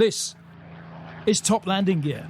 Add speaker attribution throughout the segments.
Speaker 1: This is Top Landing Gear.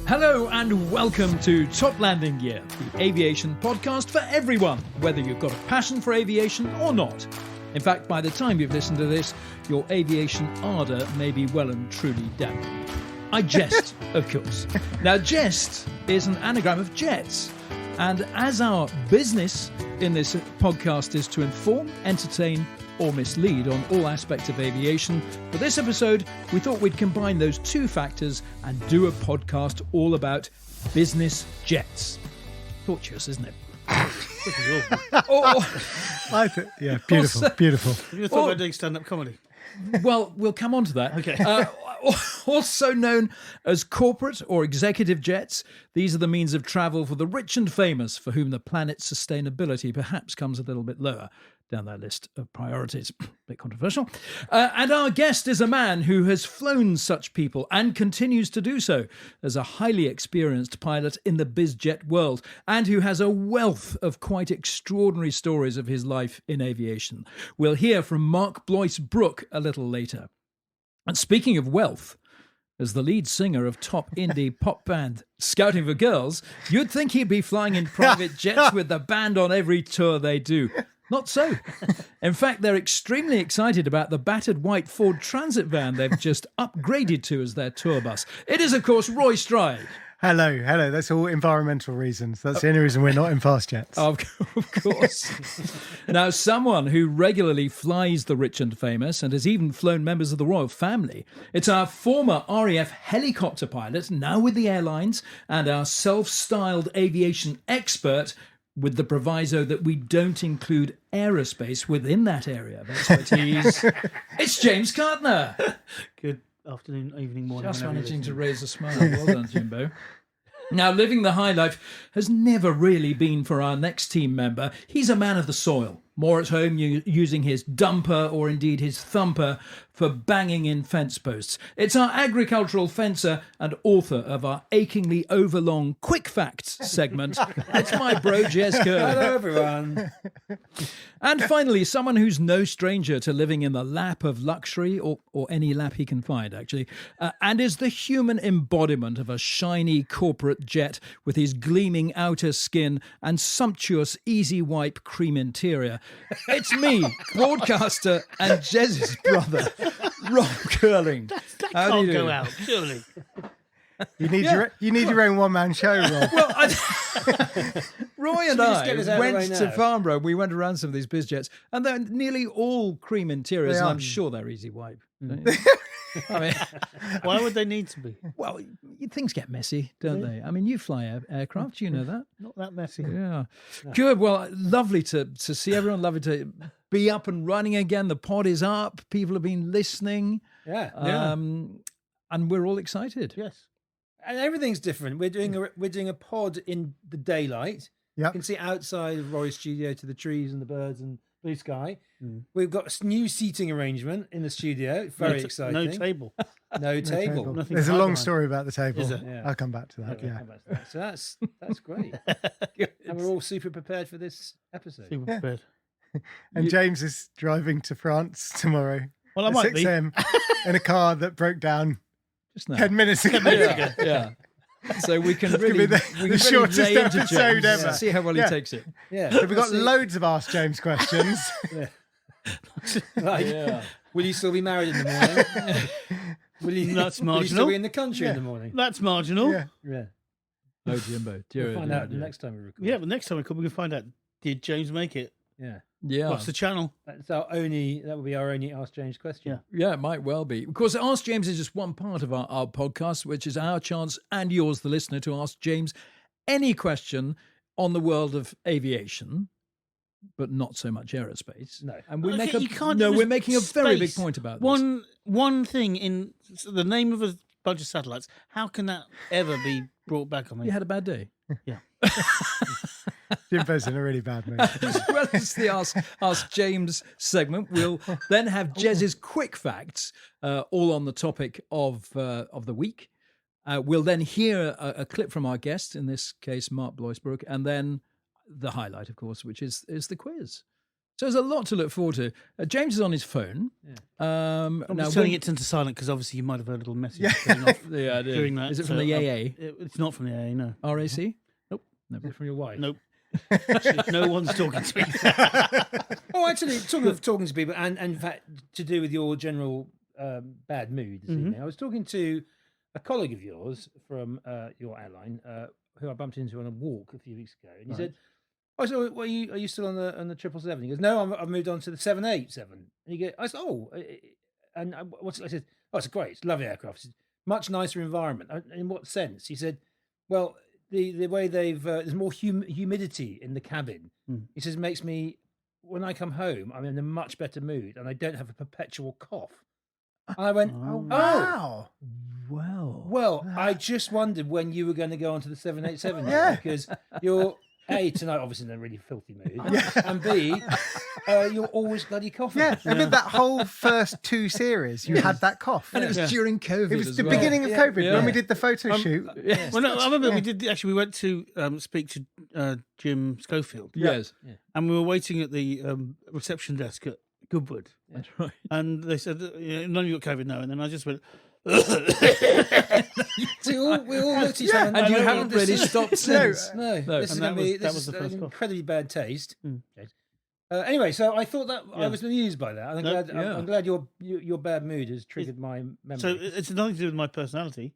Speaker 1: Hello and welcome to Top Landing Gear, the aviation podcast for everyone, whether you've got a passion for aviation or not. In fact, by the time you've listened to this, your aviation ardour may be well and truly dampened. I jest, of course. Now, jest is an anagram of jets. And as our business in this podcast is to inform, entertain, or mislead on all aspects of aviation, for this episode, we thought we'd combine those two factors and do a podcast all about business jets. Tortuous, isn't it?
Speaker 2: Beautiful, beautiful.
Speaker 3: You thought about doing stand-up comedy?
Speaker 1: Well, we'll come on to that.
Speaker 3: Okay.
Speaker 1: Also known as corporate or executive jets, these are the means of travel for the rich and famous for whom the planet's sustainability perhaps comes a little bit lower down that list of priorities. Bit controversial. And our guest is a man who has flown such people and continues to do so as a highly experienced pilot in the bizjet world, and who has a wealth of quite extraordinary stories of his life in aviation. We'll hear from Mark Bois-Brooke a little later. And speaking of wealth, as the lead singer of top indie pop band Scouting for Girls, you'd think he'd be flying in private jets with the band on every tour they do. Not so. In fact, they're extremely excited about the battered white Ford Transit van they've just upgraded to as their tour bus. It is, of course, Roy Stride.
Speaker 2: Hello. That's all environmental reasons. That's the only reason we're not in fast jets.
Speaker 1: Of course. Now, someone who regularly flies the rich and famous and has even flown members of the royal family. It's our former RAF helicopter pilot, now with the airlines, and our self-styled aviation expert, with the proviso that we don't include aerospace within that area of expertise. It's James Cartner.
Speaker 3: Good afternoon, evening, morning.
Speaker 1: Just managing to raise a smile. Well done, Jimbo. Now, living the high life has never really been for our next team member. He's a man of the soil, more at home using his dumper or indeed his thumper for banging in fence posts. It's our agricultural fencer and author of our achingly overlong Quick Facts segment. It's my bro, Jez Curley.
Speaker 3: Hello, everyone.
Speaker 1: And finally, someone who's no stranger to living in the lap of luxury, or any lap he can find, actually, and is the human embodiment of a shiny corporate jet with his gleaming outer skin and sumptuous easy wipe cream interior. It's me, broadcaster and Jez's brother, Rob Curling.
Speaker 3: That
Speaker 1: How do
Speaker 3: can't
Speaker 1: you
Speaker 3: go
Speaker 1: do?
Speaker 3: out, surely.
Speaker 2: You need your own one-man show, Rob.
Speaker 1: Well, Roy and
Speaker 3: just get us
Speaker 1: I
Speaker 3: out of the
Speaker 1: went
Speaker 3: way
Speaker 1: to
Speaker 3: now?
Speaker 1: Farnborough. We went around some of these biz jets, and they're nearly all cream interiors,
Speaker 2: They
Speaker 1: and
Speaker 2: are.
Speaker 1: I'm sure they're easy wipe. Don't you? I mean,
Speaker 3: Why would they need to be?
Speaker 1: well, things get messy, don't they? I mean, you fly aircraft, you know that.
Speaker 3: Not that messy.
Speaker 1: Yeah. Good. Well, lovely to see everyone. Lovely to be up and running again. The pod is up. People have been listening.
Speaker 3: Yeah.
Speaker 1: And we're all excited.
Speaker 3: Yes. And everything's different. We're doing a pod in the daylight. You
Speaker 2: Yep.
Speaker 3: can see outside of Roy's studio to the trees and the birds and blue sky. We've got a new seating arrangement in the studio. Very exciting.
Speaker 4: No table.
Speaker 3: No table.
Speaker 2: Table.
Speaker 4: Nothing
Speaker 2: There's a
Speaker 4: to hide
Speaker 2: long
Speaker 4: behind.
Speaker 2: story about the table.
Speaker 4: Is there?
Speaker 3: Yeah.
Speaker 2: I'll come back to that.
Speaker 3: Okay,
Speaker 2: Yeah.
Speaker 3: come back to that. So that's great. And we're all super prepared for this episode.
Speaker 4: Super prepared.
Speaker 2: And James is driving to France tomorrow.
Speaker 4: Well, I
Speaker 2: at
Speaker 4: might
Speaker 2: 6
Speaker 4: be.
Speaker 2: a.m. in a car that broke down
Speaker 1: Just now.
Speaker 2: 10 minutes ago.
Speaker 1: Yeah. So we can
Speaker 2: That's gonna
Speaker 1: really,
Speaker 2: be
Speaker 1: we
Speaker 2: the
Speaker 1: can
Speaker 2: shortest
Speaker 1: really lay into
Speaker 2: episode
Speaker 1: James,
Speaker 2: ever.
Speaker 1: see how well he
Speaker 2: Yeah.
Speaker 1: takes it.
Speaker 3: Yeah.
Speaker 2: We've got loads of Ask James questions.
Speaker 3: Like,
Speaker 1: Yeah.
Speaker 3: will you still be married in the morning? Will you,
Speaker 4: That's
Speaker 3: will you still
Speaker 4: marginal.
Speaker 3: be in the country in
Speaker 2: Yeah.
Speaker 3: the morning?
Speaker 4: That's marginal.
Speaker 2: Yeah.
Speaker 3: Yeah.
Speaker 1: Oh, Jimbo.
Speaker 3: We'll find out the next time we record.
Speaker 4: Yeah, but next time we can find out, did James make it?
Speaker 3: Yeah.
Speaker 1: Yeah.
Speaker 4: What's the channel?
Speaker 3: That will be our only Ask James question.
Speaker 1: Yeah, it might well be. Of course, Ask James is just one part of our podcast, which is our chance and yours, the listener, to ask James any question on the world of aviation, but not so much aerospace.
Speaker 3: No.
Speaker 1: And we
Speaker 4: Okay,
Speaker 1: make a
Speaker 4: you can't
Speaker 1: no.
Speaker 4: use
Speaker 1: We're making a very big
Speaker 4: space.
Speaker 1: point about this.
Speaker 4: One thing in the name of a bunch of satellites. How can that ever be brought back on me?
Speaker 1: You had a bad day.
Speaker 4: Yeah.
Speaker 2: Jimbo's in a really bad mood.
Speaker 1: As well as the Ask James segment, we'll then have Jez's quick facts, all on the topic of the week. We'll then hear a clip from our guest, in this case, Mark Bois-Brooke, and then the highlight, of course, which is the quiz. So there's a lot to look forward to. James is on his phone.
Speaker 4: I'm just turning it into silent because obviously you might have heard a little message going off
Speaker 1: Yeah, I did.
Speaker 4: during that.
Speaker 1: Is it from the AA?
Speaker 4: It's not from the AA, no.
Speaker 1: RAC?
Speaker 4: Nope.
Speaker 3: Is it from your wife?
Speaker 4: Nope. No one's talking to me.
Speaker 3: Oh, actually, talking of talking to people, and in fact, to do with your general bad mood this evening, I was talking to a colleague of yours from your airline who I bumped into on a walk a few weeks ago, and he said, "Oh, so are you still on the 777?" He goes, "No, I've moved on to the 787." And I said, "Oh, and what's it?" I said, "Oh, it's great, it's a lovely aircraft, it's a much nicer environment." In what sense? He said, "Well, the way they've there's more humidity in the cabin." He says, "Makes me, when I come home, I'm in a much better mood, and I don't have a perpetual cough." And I went, "Oh,
Speaker 2: Wow.
Speaker 3: well, I just wondered when you were going to go on to the 787, because you're tonight obviously in a really filthy mood, and B, you're always bloody coughing."
Speaker 2: Yeah, I mean, that whole first 2 series, you had that cough.
Speaker 1: And it was during COVID.
Speaker 2: It was
Speaker 1: as
Speaker 2: the
Speaker 1: well.
Speaker 2: beginning of COVID when we did the photo shoot.
Speaker 4: Well, no, I remember we went to speak to Jim Schofield.
Speaker 1: Yes.
Speaker 4: And we were waiting at the reception desk at Goodwood.
Speaker 1: That's right.
Speaker 4: And they said, none of you got COVID, no. And then I just went,
Speaker 3: So we all looked at each other,
Speaker 1: And you haven't really stopped since.
Speaker 3: No, this is
Speaker 4: And
Speaker 3: going to be
Speaker 4: that
Speaker 3: this
Speaker 4: was
Speaker 3: is
Speaker 4: the first
Speaker 3: an
Speaker 4: cough.
Speaker 3: incredibly bad taste. Anyway, so I thought that I was amused by that. I'm glad. I'm glad your bad mood has triggered my memory.
Speaker 4: So it's nothing to do with my personality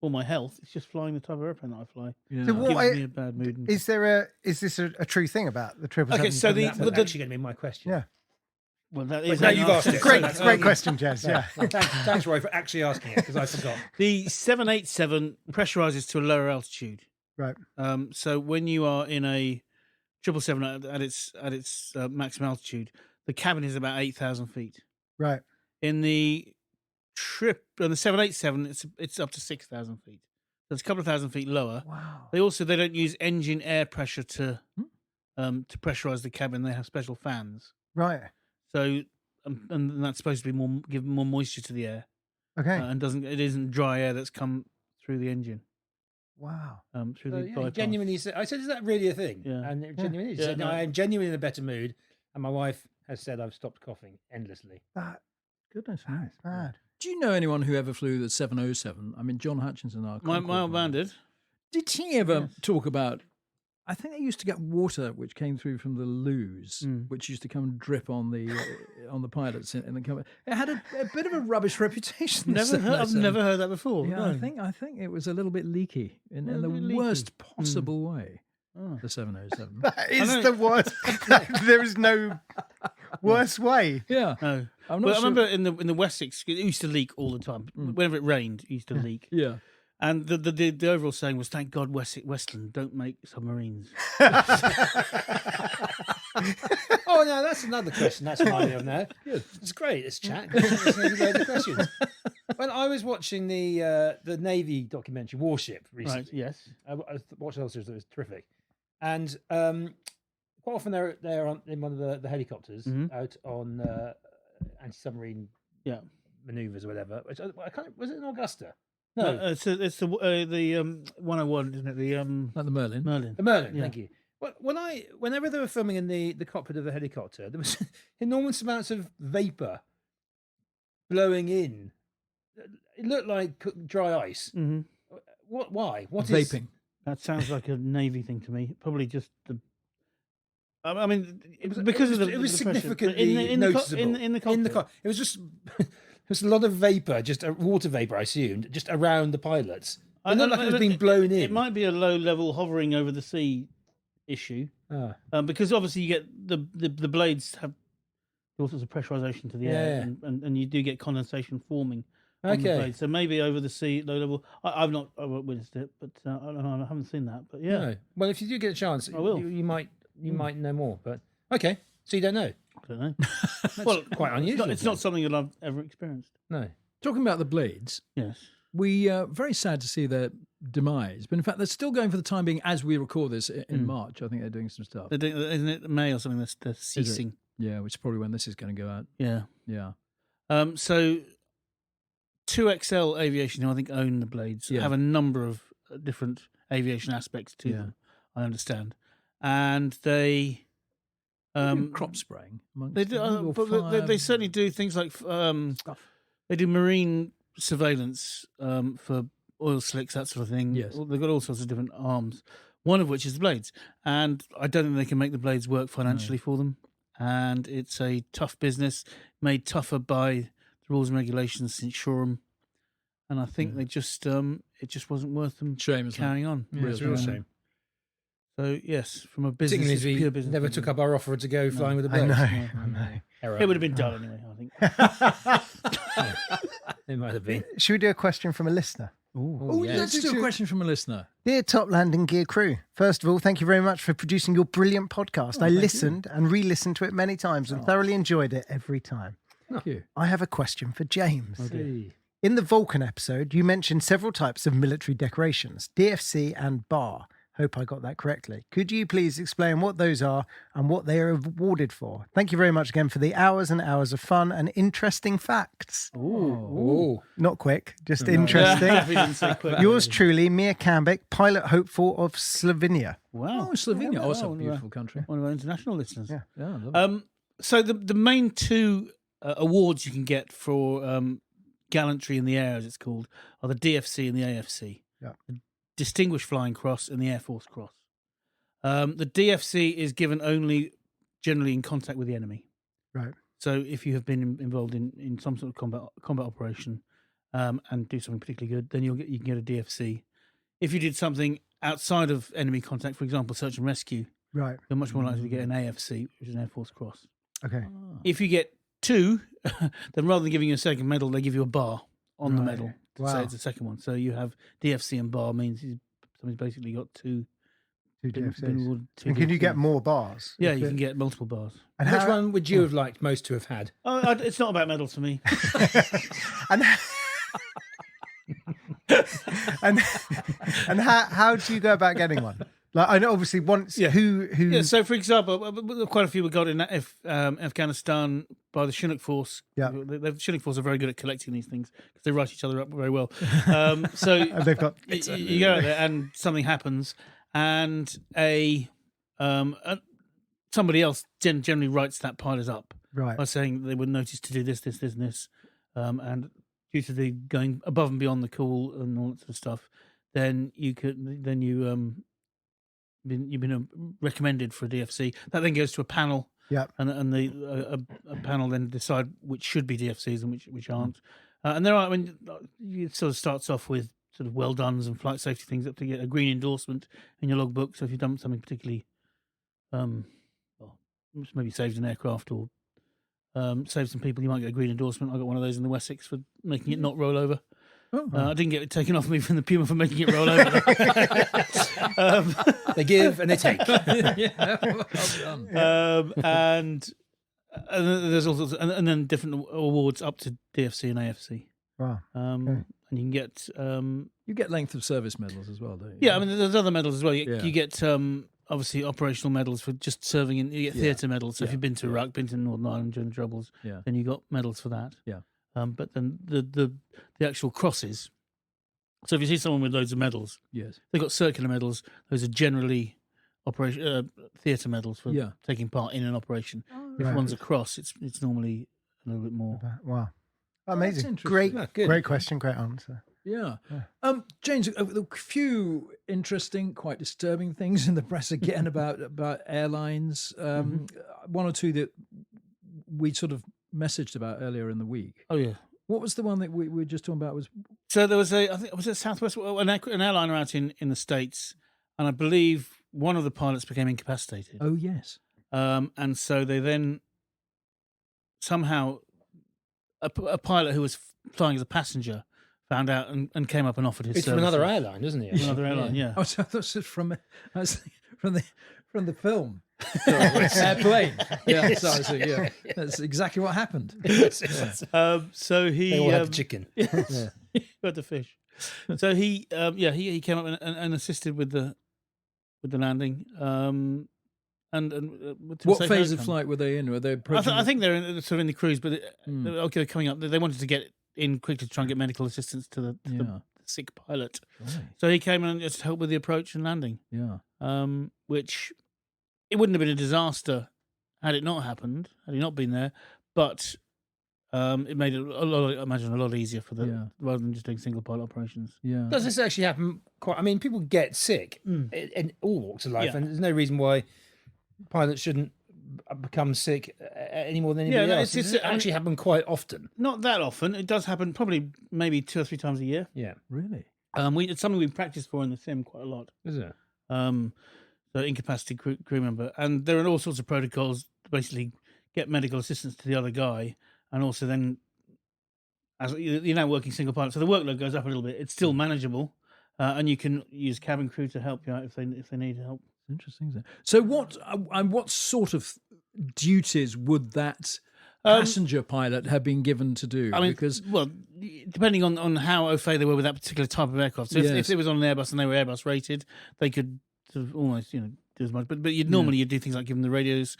Speaker 4: or my health. It's just flying the type of airplane that I fly.
Speaker 1: Yeah.
Speaker 2: So what
Speaker 4: Gives me a bad mood.
Speaker 2: is this a true thing about the 777?
Speaker 4: Okay, so
Speaker 3: that's actually going to be my question.
Speaker 2: Yeah.
Speaker 4: Well, that
Speaker 3: But
Speaker 4: is
Speaker 3: now you've asked it.
Speaker 2: Great question, Jez. Yeah.
Speaker 3: Thanks, Roy, for actually asking it, because I forgot.
Speaker 4: The 787 pressurizes to a lower altitude.
Speaker 2: Right.
Speaker 4: So when you are in a 777 at its maximum altitude, the cabin is about 8,000 feet.
Speaker 2: Right.
Speaker 4: In the 787, it's up to 6,000 feet. So it's a couple of thousand feet lower.
Speaker 2: Wow.
Speaker 4: They don't use engine air pressure to pressurize the cabin. They have special fans.
Speaker 2: Right.
Speaker 4: So and that's supposed to be give more moisture to the air.
Speaker 2: Okay.
Speaker 4: And it isn't dry air that's come through the engine.
Speaker 2: Wow.
Speaker 4: Through
Speaker 3: So,
Speaker 4: the
Speaker 3: yeah,
Speaker 4: bypass.
Speaker 3: genuinely said, I said, "Is that really a thing?"
Speaker 4: Yeah.
Speaker 3: And it genuinely is. He
Speaker 4: Yeah,
Speaker 3: said, "No,
Speaker 4: no.
Speaker 3: I am genuinely in a better mood," and my wife has said I've stopped coughing endlessly.
Speaker 1: Goodness
Speaker 2: That
Speaker 1: me.
Speaker 2: is bad.
Speaker 1: Do you know anyone who ever flew the 707? I mean, John Hutchinson, our
Speaker 4: My
Speaker 1: Concorde
Speaker 4: old man
Speaker 1: pilot.
Speaker 4: did.
Speaker 1: Did he ever talk about? I think they used to get water which came through from the loos, which used to come and drip on the pilots in the cabin. It had a bit of a rubbish reputation.
Speaker 4: I've
Speaker 1: 707.
Speaker 4: never heard that before.
Speaker 1: Yeah,
Speaker 4: No.
Speaker 1: I think it was a little bit leaky in the
Speaker 4: Leaky.
Speaker 1: worst possible way.
Speaker 4: Oh.
Speaker 1: The 707.
Speaker 2: That is
Speaker 4: know.
Speaker 2: the worst. There is no worse way.
Speaker 1: Yeah,
Speaker 4: No.
Speaker 1: I'm not
Speaker 4: Well, I
Speaker 1: sure.
Speaker 4: remember in the Wessex, it used to leak all the time. Whenever it rained, it used to leak.
Speaker 1: Yeah.
Speaker 4: And the overall saying was, "Thank God Westland don't make submarines."
Speaker 3: Oh no, that's another question. That's my idea now. Good. It's great. It's chat. There's loads of questions. When I was watching the Navy documentary Warship recently,
Speaker 4: Right? Yes.
Speaker 3: I watched it. It was terrific, and quite often they're in one of the helicopters out on anti-submarine maneuvers or whatever. Which I can't. Was it in Augusta? No,
Speaker 4: It's the 101, isn't it? The
Speaker 1: Like the Merlin.
Speaker 4: Merlin.
Speaker 3: the Merlin.
Speaker 4: Yeah.
Speaker 3: Thank you. Well, whenever they were filming in the cockpit of the helicopter, there was enormous amounts of vapor blowing in. It looked like dry ice.
Speaker 4: Mm-hmm.
Speaker 3: What? Why? What is
Speaker 1: Vaping.
Speaker 4: That sounds like a Navy thing to me. Probably just the. I mean,
Speaker 3: It was
Speaker 4: because
Speaker 3: it was,
Speaker 4: of the
Speaker 3: it was
Speaker 4: the pressure.
Speaker 3: significantly
Speaker 4: in
Speaker 3: noticeable
Speaker 4: the cockpit.
Speaker 3: It was just there's a lot of vapor, just water vapor, I assumed, just around the pilots. It looked like it was being blown in.
Speaker 4: It might be a low level hovering over the sea issue, because obviously you get the blades have all sorts of pressurization to the air, and you do get condensation forming on the blades. So maybe over the sea, low level. I've not witnessed it, but I haven't seen that. But yeah,
Speaker 3: No. Well, if you do get a chance,
Speaker 4: I will.
Speaker 3: You might know more. But okay, so you don't know.
Speaker 4: I don't know.
Speaker 3: Well, quite unusual.
Speaker 4: It's not something that I've ever experienced.
Speaker 3: No.
Speaker 1: Talking about the blades,
Speaker 4: Yes.
Speaker 1: we very sad to see their demise. But in fact, they're still going for the time being as we record this in March. I think they're doing some stuff.
Speaker 4: They're doing, isn't it May or something? They're ceasing.
Speaker 1: Yeah, which is probably when this is going to go out.
Speaker 4: Yeah.
Speaker 1: Yeah.
Speaker 4: So 2XL Aviation, who I think own the blades,
Speaker 1: Yeah.
Speaker 4: have a number of different aviation aspects to
Speaker 1: Yeah.
Speaker 4: them, I understand. and they
Speaker 1: crop spraying.
Speaker 4: They do, but they certainly do things like they do marine surveillance for oil slicks, that sort of thing.
Speaker 1: Yes.
Speaker 4: They've got all sorts of different arms, one of which is the blades. And I don't think they can make the blades work financially for them. And it's a tough business, made tougher by the rules and regulations since Shoreham. And I think they just it just wasn't worth them carrying on.
Speaker 3: Yeah, it's a real shame.
Speaker 4: So yes, from a business,
Speaker 3: Particularly
Speaker 4: pure
Speaker 3: as we
Speaker 4: business
Speaker 3: never took up our offer to go flying with the blades.
Speaker 2: I know.
Speaker 4: It would have been done anyway, I think.
Speaker 3: It might have been.
Speaker 2: Should we do a question from a listener?
Speaker 1: Oh, yeah. Let's do a question from a listener.
Speaker 2: Dear Top Landing Gear crew, first of all, thank you very much for producing your brilliant podcast. I listened and re-listened to it many times and thoroughly enjoyed it every time.
Speaker 1: Thank you.
Speaker 2: I have a question for James.
Speaker 3: Hey.
Speaker 2: In the Vulcan episode, you mentioned several types of military decorations, DFC and bar. Hope I got that correctly. Could you please explain what those are and what they are awarded for? Thank you very much again for the hours and hours of fun and interesting facts.
Speaker 3: Ooh.
Speaker 2: Not quick, just interesting.
Speaker 4: We didn't say quick.
Speaker 2: Yours truly, Mia Kambic, pilot hopeful of Slovenia.
Speaker 4: Wow.
Speaker 1: Oh, Slovenia,
Speaker 4: Yeah,
Speaker 1: also a
Speaker 4: one of
Speaker 1: beautiful country.
Speaker 4: One of our international listeners.
Speaker 2: Yeah.
Speaker 1: Yeah, lovely.
Speaker 4: So the main two awards you can get for gallantry in the air, as it's called, are the DFC and the AFC.
Speaker 2: Yeah.
Speaker 4: The Distinguished Flying Cross and the Air Force Cross. The DFC is given only generally in contact with the enemy.
Speaker 2: Right.
Speaker 4: So if you have been involved in some sort of combat operation and do something particularly good, then you can get a DFC. If you did something outside of enemy contact, for example, search and rescue,
Speaker 2: Right.
Speaker 4: you're much more likely to get an AFC, which is an Air Force Cross.
Speaker 2: Okay.
Speaker 4: If you get two, then rather than giving you a second medal, they give you a bar on the
Speaker 2: Right.
Speaker 4: medal to
Speaker 2: Wow.
Speaker 4: say it's the second one. So you have DFC and bar means somebody's basically got two.
Speaker 2: Two
Speaker 4: been
Speaker 2: DFCs.
Speaker 4: awarded two
Speaker 2: And can you get
Speaker 4: DFCs.
Speaker 2: more bars?
Speaker 4: Yeah,
Speaker 2: If
Speaker 4: you
Speaker 2: it-
Speaker 4: can get multiple bars.
Speaker 2: And
Speaker 3: Which
Speaker 2: how-
Speaker 3: one would you have liked most to have had?
Speaker 4: It's not about medals for me.
Speaker 2: and and how do you go about getting one? Like, I know obviously once who
Speaker 4: Yeah, so for example, quite a few were got in Afghanistan by the Chinook Force.
Speaker 2: Yeah.
Speaker 4: The Chinook Force are very good at collecting these things because they write each other up very well. So
Speaker 2: and they've got
Speaker 4: you go out there and something happens, and somebody else generally writes that pilot up
Speaker 2: right.
Speaker 4: by saying they were noticed to do this, this, this, and this, and due to the going above and beyond the call and all that sort of stuff, then you've been recommended for a DFC. That then goes to a panel.
Speaker 2: Yeah.
Speaker 4: And a panel then decide which should be DFCs and which aren't. And there are, it sort of starts off with sort of well dones and flight safety things up to get a green endorsement in your logbook. So if you've done something particularly, maybe saved an aircraft or saved some people, you might get a green endorsement. I got one of those in the Wessex for making it not roll over.
Speaker 1: Oh,
Speaker 4: I didn't get it taken off me from the Puma for making it roll over.
Speaker 3: They give and they take.
Speaker 1: yeah, well done.
Speaker 4: And there's all sorts, and then different awards up to DFC and AFC.
Speaker 2: Wow.
Speaker 4: And you can get
Speaker 1: You get length of service medals as well, don't you?
Speaker 4: yeah. I mean, there's other medals as well. You
Speaker 1: Yeah.
Speaker 4: get obviously operational medals for just serving in. You get theatre medals. So if
Speaker 1: Yeah.
Speaker 4: you've been to Iraq, been to Northern Ireland during the Troubles,
Speaker 1: Yeah.
Speaker 4: then you got medals for that.
Speaker 1: Yeah.
Speaker 4: But then the actual crosses. So if you see someone with loads of medals,
Speaker 1: Yes.
Speaker 4: they've got circular medals. Those are generally theatre medals for
Speaker 1: Yeah.
Speaker 4: taking part in an operation. If
Speaker 2: Right.
Speaker 4: one's a cross, it's normally a little bit more.
Speaker 2: Wow.
Speaker 1: that's
Speaker 2: Amazing.
Speaker 1: interesting.
Speaker 2: Great,
Speaker 3: Ah, good.
Speaker 2: great question. Great answer.
Speaker 1: Yeah.
Speaker 2: Yeah.
Speaker 1: James, a few interesting, quite disturbing things in the press again about airlines. One or two that we sort of messaged about earlier in the week.
Speaker 4: Oh yeah.
Speaker 1: What was the one that we were just talking about?
Speaker 4: So there was I think was it Southwest, an airliner out in the States, and I believe one of the pilots became incapacitated.
Speaker 1: Oh, yes.
Speaker 4: And so they then somehow a pilot who was flying as a passenger found out and came up and offered his
Speaker 3: It's from
Speaker 4: services.
Speaker 3: another airline, isn't it?
Speaker 4: Another airline, yeah.
Speaker 1: Oh, so that's just from the film. Airplane. Yeah, sorry, so, yeah. That's exactly what happened.
Speaker 4: So he
Speaker 3: They all had the chicken.
Speaker 4: Yes. He had the fish. So he came up and assisted with the landing.
Speaker 1: What phase of flight were they in? Were they approaching?
Speaker 4: I think they're sort of in the cruise, but they're coming up. They wanted to get in quickly to try and get medical assistance to the sick pilot.
Speaker 1: Right.
Speaker 4: So he came in and just helped with the approach and landing.
Speaker 1: Yeah.
Speaker 4: Which it wouldn't have been a disaster had it not happened, had he not been there. But it made it a lot easier for rather than just doing single pilot operations.
Speaker 1: Yeah.
Speaker 3: Does this actually happen quite? I mean, people get sick in all walks of life, and there's no reason why pilots shouldn't become sick any more than anybody else. Does it actually happen quite often?
Speaker 4: Not that often. It does happen probably maybe 2 or 3 times a year.
Speaker 3: Yeah.
Speaker 1: Really?
Speaker 4: It's something we practice for in the sim quite a lot.
Speaker 3: Is it?
Speaker 4: So incapacity crew member, and there are all sorts of protocols to basically get medical assistance to the other guy, and also then as you're now working single pilot, so the workload goes up a little bit. It's still manageable, and you can use cabin crew to help you out if they need help.
Speaker 1: Interesting, isn't it? So what sort of duties would that passenger pilot have been given to do?
Speaker 4: I mean,
Speaker 1: because
Speaker 4: depending on how au fait they were with that particular type of aircraft. So if it was on an Airbus and they were Airbus rated, they could sort of almost do as much. But you'd normally do things like give them the radios,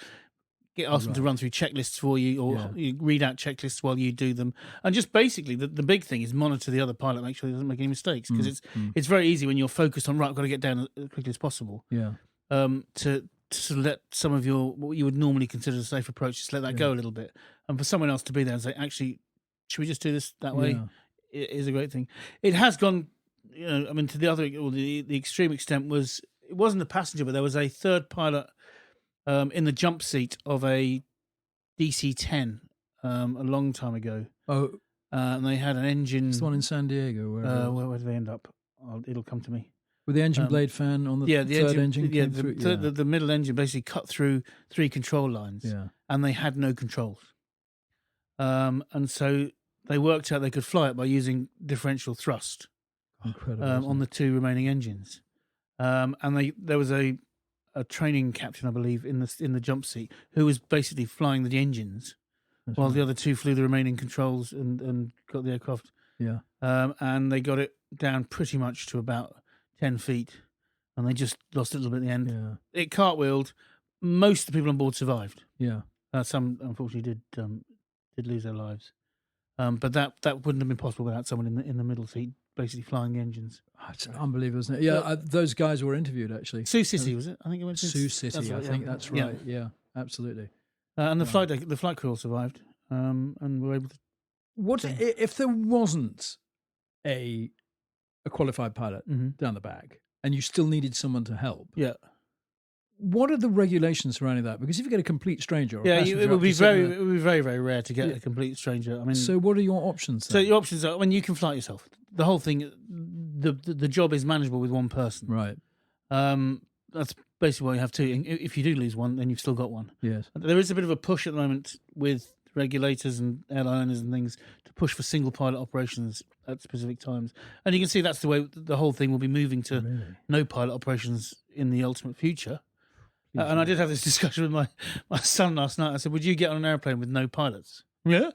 Speaker 4: ask them to run through checklists for you, or you read out checklists while you do them, and just basically the big thing is monitor the other pilot, make sure he doesn't make any mistakes, because it's very easy when you're focused on I've got to get down as quickly as possible.
Speaker 1: Yeah.
Speaker 4: To sort of let some of what you would normally consider a safe approach, just let that go a little bit, and for someone else to be there and say, actually, should we just do this that way? It is a great thing. It has gone, I mean, to the other, or the extreme extent was, it wasn't a passenger, but there was a third pilot in the jump seat of a DC-10 a long time ago.
Speaker 1: Oh,
Speaker 4: and they had an engine.
Speaker 1: it's the one in San Diego.
Speaker 4: Where did they end up? It'll come to me.
Speaker 1: With the engine blade fan on the third engine?
Speaker 4: The middle engine basically cut through 3 control lines, and they had no controls. And so they worked out they could fly it by using differential thrust on the 2 remaining engines. And there was a training captain, I believe, in the jump seat who was basically flying the engines while the other 2 flew the remaining controls and got the aircraft.
Speaker 1: Yeah.
Speaker 4: And they got it down pretty much to about 10 feet, and they just lost it a little bit at the end.
Speaker 1: Yeah.
Speaker 4: It cartwheeled. Most of the people on board survived.
Speaker 1: Yeah.
Speaker 4: Some unfortunately did lose their lives. But that wouldn't have been possible without someone in the middle seat basically flying the engines.
Speaker 1: Oh, it's unbelievable, isn't it? Yeah, those guys were interviewed actually.
Speaker 4: Sioux City, was it? I think it went to
Speaker 1: Sioux City. I think that's right. Yeah, absolutely.
Speaker 4: And the flight crew all survived, and were able to.
Speaker 1: What if there wasn't a qualified pilot down the back, and you still needed someone to help?
Speaker 4: Yeah.
Speaker 1: What are the regulations surrounding that? Because if you get a complete stranger, or
Speaker 4: it would be very, very rare to get a complete stranger. I mean,
Speaker 1: so what are your options then?
Speaker 4: So your options are, when you can fly it yourself. The whole thing, the job is manageable with one person.
Speaker 1: Right.
Speaker 4: That's basically why you have 2. If you do lose one, then you've still got one.
Speaker 1: Yes.
Speaker 4: There is a bit of a push at the moment with regulators and airline owners and things to push for single pilot operations at specific times, and you can see that's the way the whole thing will be moving to no pilot operations in the ultimate future. And I did have this discussion with my son last night. I said, would you get on an airplane with no pilots? Yeah.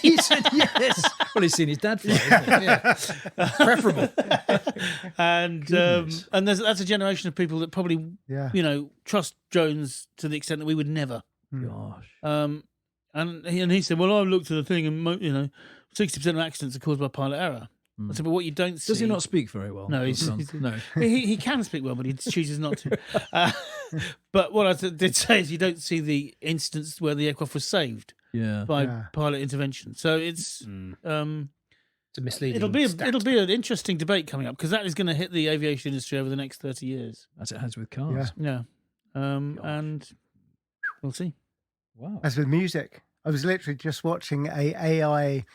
Speaker 1: He said yes. Well, he's seen his dad fly. Yeah.
Speaker 3: Preferable.
Speaker 4: And that's a generation of people that probably trust drones to the extent that we would never.
Speaker 1: Gosh.
Speaker 4: And he said, well, I looked at the thing, and 60% of accidents are caused by pilot error. I said, but what you don't see...
Speaker 1: Does he not speak very well?
Speaker 4: No,
Speaker 1: no.
Speaker 4: He can speak well, but he chooses not to. But what I did say is you don't see the instance where the aircraft was saved by pilot intervention. So it's a
Speaker 3: misleading.
Speaker 4: It'll be an interesting debate coming up, because that is going to hit the aviation industry over the next 30 years,
Speaker 1: as it has with cars.
Speaker 4: Yeah. And we'll see.
Speaker 1: Wow.
Speaker 2: As with music, I was literally just watching a AI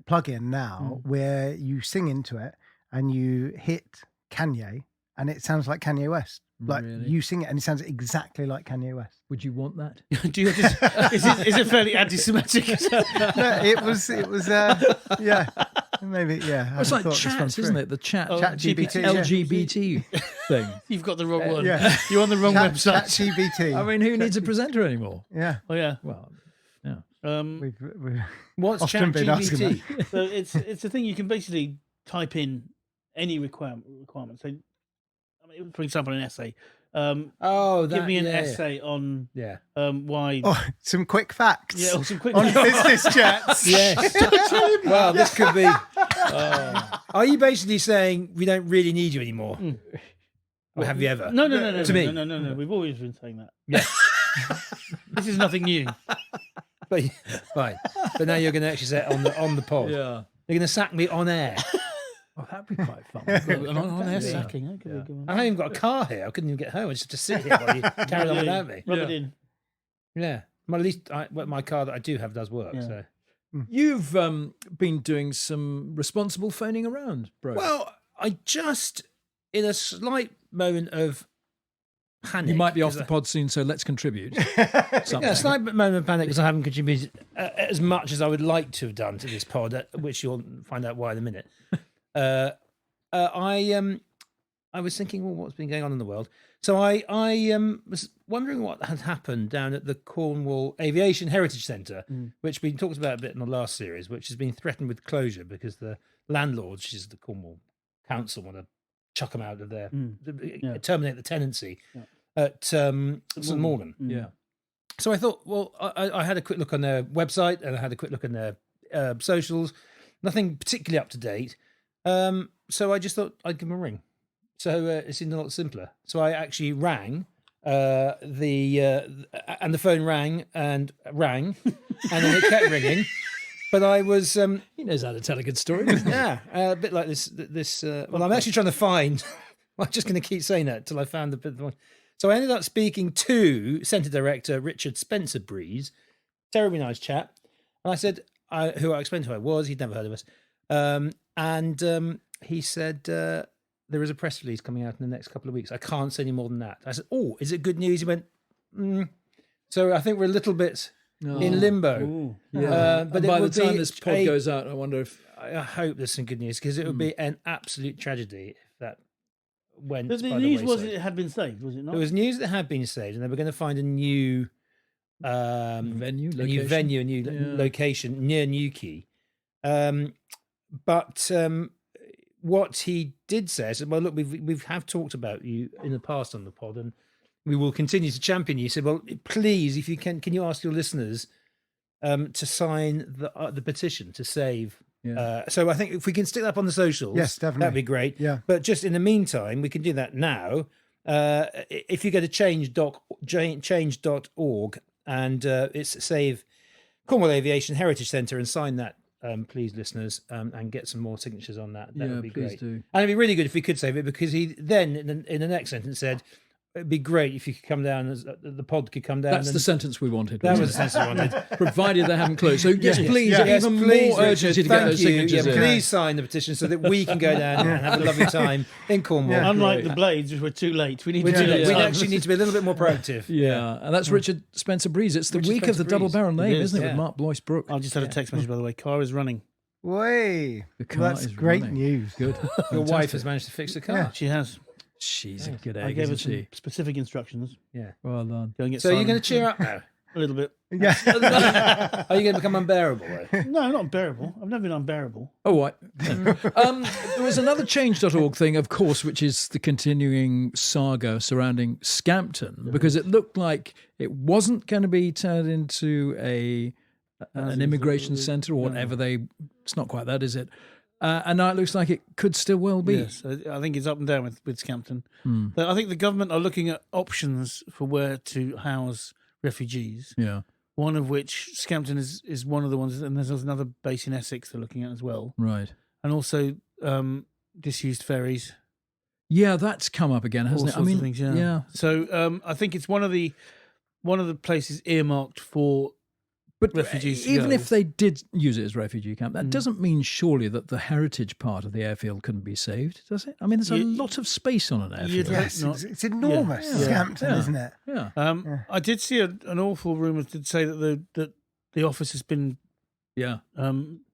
Speaker 2: plug-in now where you sing into it and you hit Kanye and it sounds like Kanye West. Like you sing it and it sounds exactly like Kanye West.
Speaker 1: Would you want that?
Speaker 4: Is it fairly anti-Semitic?
Speaker 2: No, it was yeah. Maybe, yeah.
Speaker 1: It's like chat, isn't it? The chat
Speaker 2: GPT,
Speaker 1: LGBT thing.
Speaker 4: You've got the wrong one.
Speaker 2: Yeah.
Speaker 4: You're on the wrong website.
Speaker 2: GPT.
Speaker 1: I mean, who needs a presenter anymore?
Speaker 2: Yeah.
Speaker 4: Oh yeah.
Speaker 1: Well, yeah.
Speaker 2: We've
Speaker 3: What's
Speaker 2: often been asking
Speaker 3: ChatGPT?
Speaker 4: So it's a thing you can basically type in any requirement. So, I mean, for example, an essay. Give me an essay on why.
Speaker 2: Oh, some quick facts.
Speaker 4: Yeah, or some quick
Speaker 2: on business chats.
Speaker 3: Yes. Well, this could be. Are you basically saying we don't really need you anymore? Or have you ever?
Speaker 4: No.
Speaker 3: To me.
Speaker 4: No. We've always been saying that.
Speaker 3: Yeah.
Speaker 4: This is nothing new.
Speaker 3: But right. But now you're going to actually say it on the pod.
Speaker 1: Yeah.
Speaker 3: You're going to sack me on air.
Speaker 1: Oh, that'd be quite fun.
Speaker 4: On air
Speaker 1: Yeah.
Speaker 4: sacking. That could be a good one.
Speaker 3: I haven't even got a car here. I couldn't even get home. I just have to sit here while you carry on without me.
Speaker 4: Rub it in.
Speaker 3: Yeah. Well, at least my car that I do have does work.
Speaker 4: Yeah.
Speaker 3: So.
Speaker 1: You've been doing some responsible phoning around, bro.
Speaker 3: Well, I just, in a slight moment of panic.
Speaker 1: you might be off
Speaker 3: 'cause
Speaker 1: the pod soon, so let's contribute.
Speaker 3: Yeah, a slight moment of panic because I haven't contributed as much as I would like to have done to this pod, which you'll find out why in a minute. I was thinking, well, what's been going on in the world? So I was wondering what had happened down at the Cornwall Aviation Heritage Centre, which we talked about a bit in the last series, which has been threatened with closure because the landlords, which is the Cornwall Council, want to chuck them out of there, terminate the tenancy at St Morgan.
Speaker 1: Yeah.
Speaker 3: So I thought, well, I had a quick look on their website and I had a quick look on their socials. Nothing particularly up to date. So I just thought I'd give them a ring. So it seemed a lot simpler. So I actually rang and the phone rang, and then it kept ringing. But I was...
Speaker 1: He knows how to tell a good story, doesn't he?
Speaker 3: yeah, a bit like this. Well, I'm actually trying to find... I'm just going to keep saying that until I found the one. So I ended up speaking to Centre Director Richard Spencer Breeze, terribly nice chap. And I said, who I explained who I was, he'd never heard of us. And he said, there is a press release coming out in the next couple of weeks. I can't say any more than that. I said, oh, is it good news? He went, So I think we're a little bit in limbo.
Speaker 4: Ooh.
Speaker 1: Yeah.
Speaker 3: But
Speaker 1: and by
Speaker 3: it
Speaker 1: the
Speaker 3: would
Speaker 1: time
Speaker 3: be
Speaker 1: this pod goes out, I wonder if...
Speaker 3: I hope there's some good news because it would be an absolute tragedy if that went
Speaker 4: But the
Speaker 3: by
Speaker 4: news
Speaker 3: the
Speaker 4: was
Speaker 3: wayside.
Speaker 4: it had been saved, was it not?
Speaker 3: There was news that had been saved, and they were going to find a new
Speaker 1: venue,
Speaker 3: a new venue, a new location near Newquay. But what he did say, I said, well, look, we have talked about you in the past on the pod, and we will continue to champion you. He said, well, please, if you can you ask your listeners to sign the petition to save.
Speaker 1: Yeah.
Speaker 3: So I think if we can stick that up on the socials,
Speaker 2: Yes, definitely.
Speaker 3: that'd be great.
Speaker 2: Yeah.
Speaker 3: But just in the meantime, we can do that now. If you go to change.org and it's Save Cornwall Aviation Heritage Centre and sign that, please, listeners, and get some more signatures on that. That would be
Speaker 1: please
Speaker 3: great.
Speaker 1: do.
Speaker 3: And it'd be really good if we could save it, because he then in the next sentence said, it'd be great if you could come down, the pod could come down.
Speaker 1: That's the sentence we wanted.
Speaker 3: That
Speaker 1: wasn't
Speaker 3: was the sentence I wanted.
Speaker 1: it? Provided they haven't closed. So yes, please,
Speaker 3: Yes,
Speaker 1: even
Speaker 3: please,
Speaker 1: more urgency
Speaker 3: Richard,
Speaker 1: to get
Speaker 3: thank
Speaker 1: those
Speaker 3: you.
Speaker 1: signatures
Speaker 3: Yeah,
Speaker 1: in.
Speaker 3: please sign the petition so that we can go down and have a lovely time in Cornwall.
Speaker 2: Yeah.
Speaker 4: Unlike the Blades, which were too late. We need
Speaker 3: We're
Speaker 4: to
Speaker 3: too
Speaker 4: do
Speaker 3: late.
Speaker 4: that.
Speaker 3: We actually need to be a little bit more proactive.
Speaker 1: Yeah, and that's Richard Spencer Breeze. It's the
Speaker 3: Richard
Speaker 1: week of the
Speaker 3: Spencer
Speaker 1: double
Speaker 3: Breeze.
Speaker 1: barrel name,
Speaker 4: It is,
Speaker 1: isn't it,
Speaker 3: yeah.
Speaker 1: with Mark Bois-Brooke?
Speaker 4: I just had a text message, by the way. Car is running.
Speaker 2: Way.
Speaker 1: The car
Speaker 2: That's
Speaker 1: is
Speaker 2: great
Speaker 1: running.
Speaker 2: news.
Speaker 1: Good.
Speaker 3: Your wife
Speaker 1: Fantastic.
Speaker 3: has managed to fix the car.
Speaker 2: Yeah.
Speaker 4: She has.
Speaker 1: She's a good
Speaker 4: I
Speaker 1: egg,
Speaker 4: gave her
Speaker 1: isn't
Speaker 4: some
Speaker 1: she?
Speaker 4: specific instructions.
Speaker 3: Yeah.
Speaker 1: Well done.
Speaker 4: Go and get
Speaker 3: So you're
Speaker 4: Simon.
Speaker 3: going to cheer up now?
Speaker 4: A little bit.
Speaker 2: Yeah.
Speaker 3: Are you going to become unbearable, though?
Speaker 4: No, not unbearable. I've never been unbearable.
Speaker 1: Oh, what? There was another change.org thing, of course, which is the continuing saga surrounding Scampton, because it looked like it wasn't going to be turned into an immigration centre or whatever it's not quite that, is it? And now it looks like it could still well be.
Speaker 4: Yes, I think it's up and down with Scampton. But I think the government are looking at options for where to house refugees.
Speaker 1: Yeah,
Speaker 4: One of which Scampton is one of the ones, and there's another base in Essex they're looking at as well,
Speaker 1: right.
Speaker 4: and also disused ferries.
Speaker 1: Yeah, that's come up again,
Speaker 4: All
Speaker 1: hasn't it?
Speaker 4: sorts of things. Yeah. So I think it's one of the places earmarked for
Speaker 1: But
Speaker 4: refugees to
Speaker 1: even
Speaker 4: go.
Speaker 1: if they did use it as refugee camp, that doesn't mean surely that the heritage part of the airfield couldn't be saved, does it? I mean, there's a lot of space on an
Speaker 4: You'd
Speaker 1: airfield.
Speaker 2: Yes,
Speaker 4: not.
Speaker 2: it's enormous,
Speaker 1: Yeah.
Speaker 2: Scampton,
Speaker 1: Yeah.
Speaker 2: isn't it?
Speaker 1: Yeah,
Speaker 4: I did see an awful rumour did say that the office has been
Speaker 1: yeah,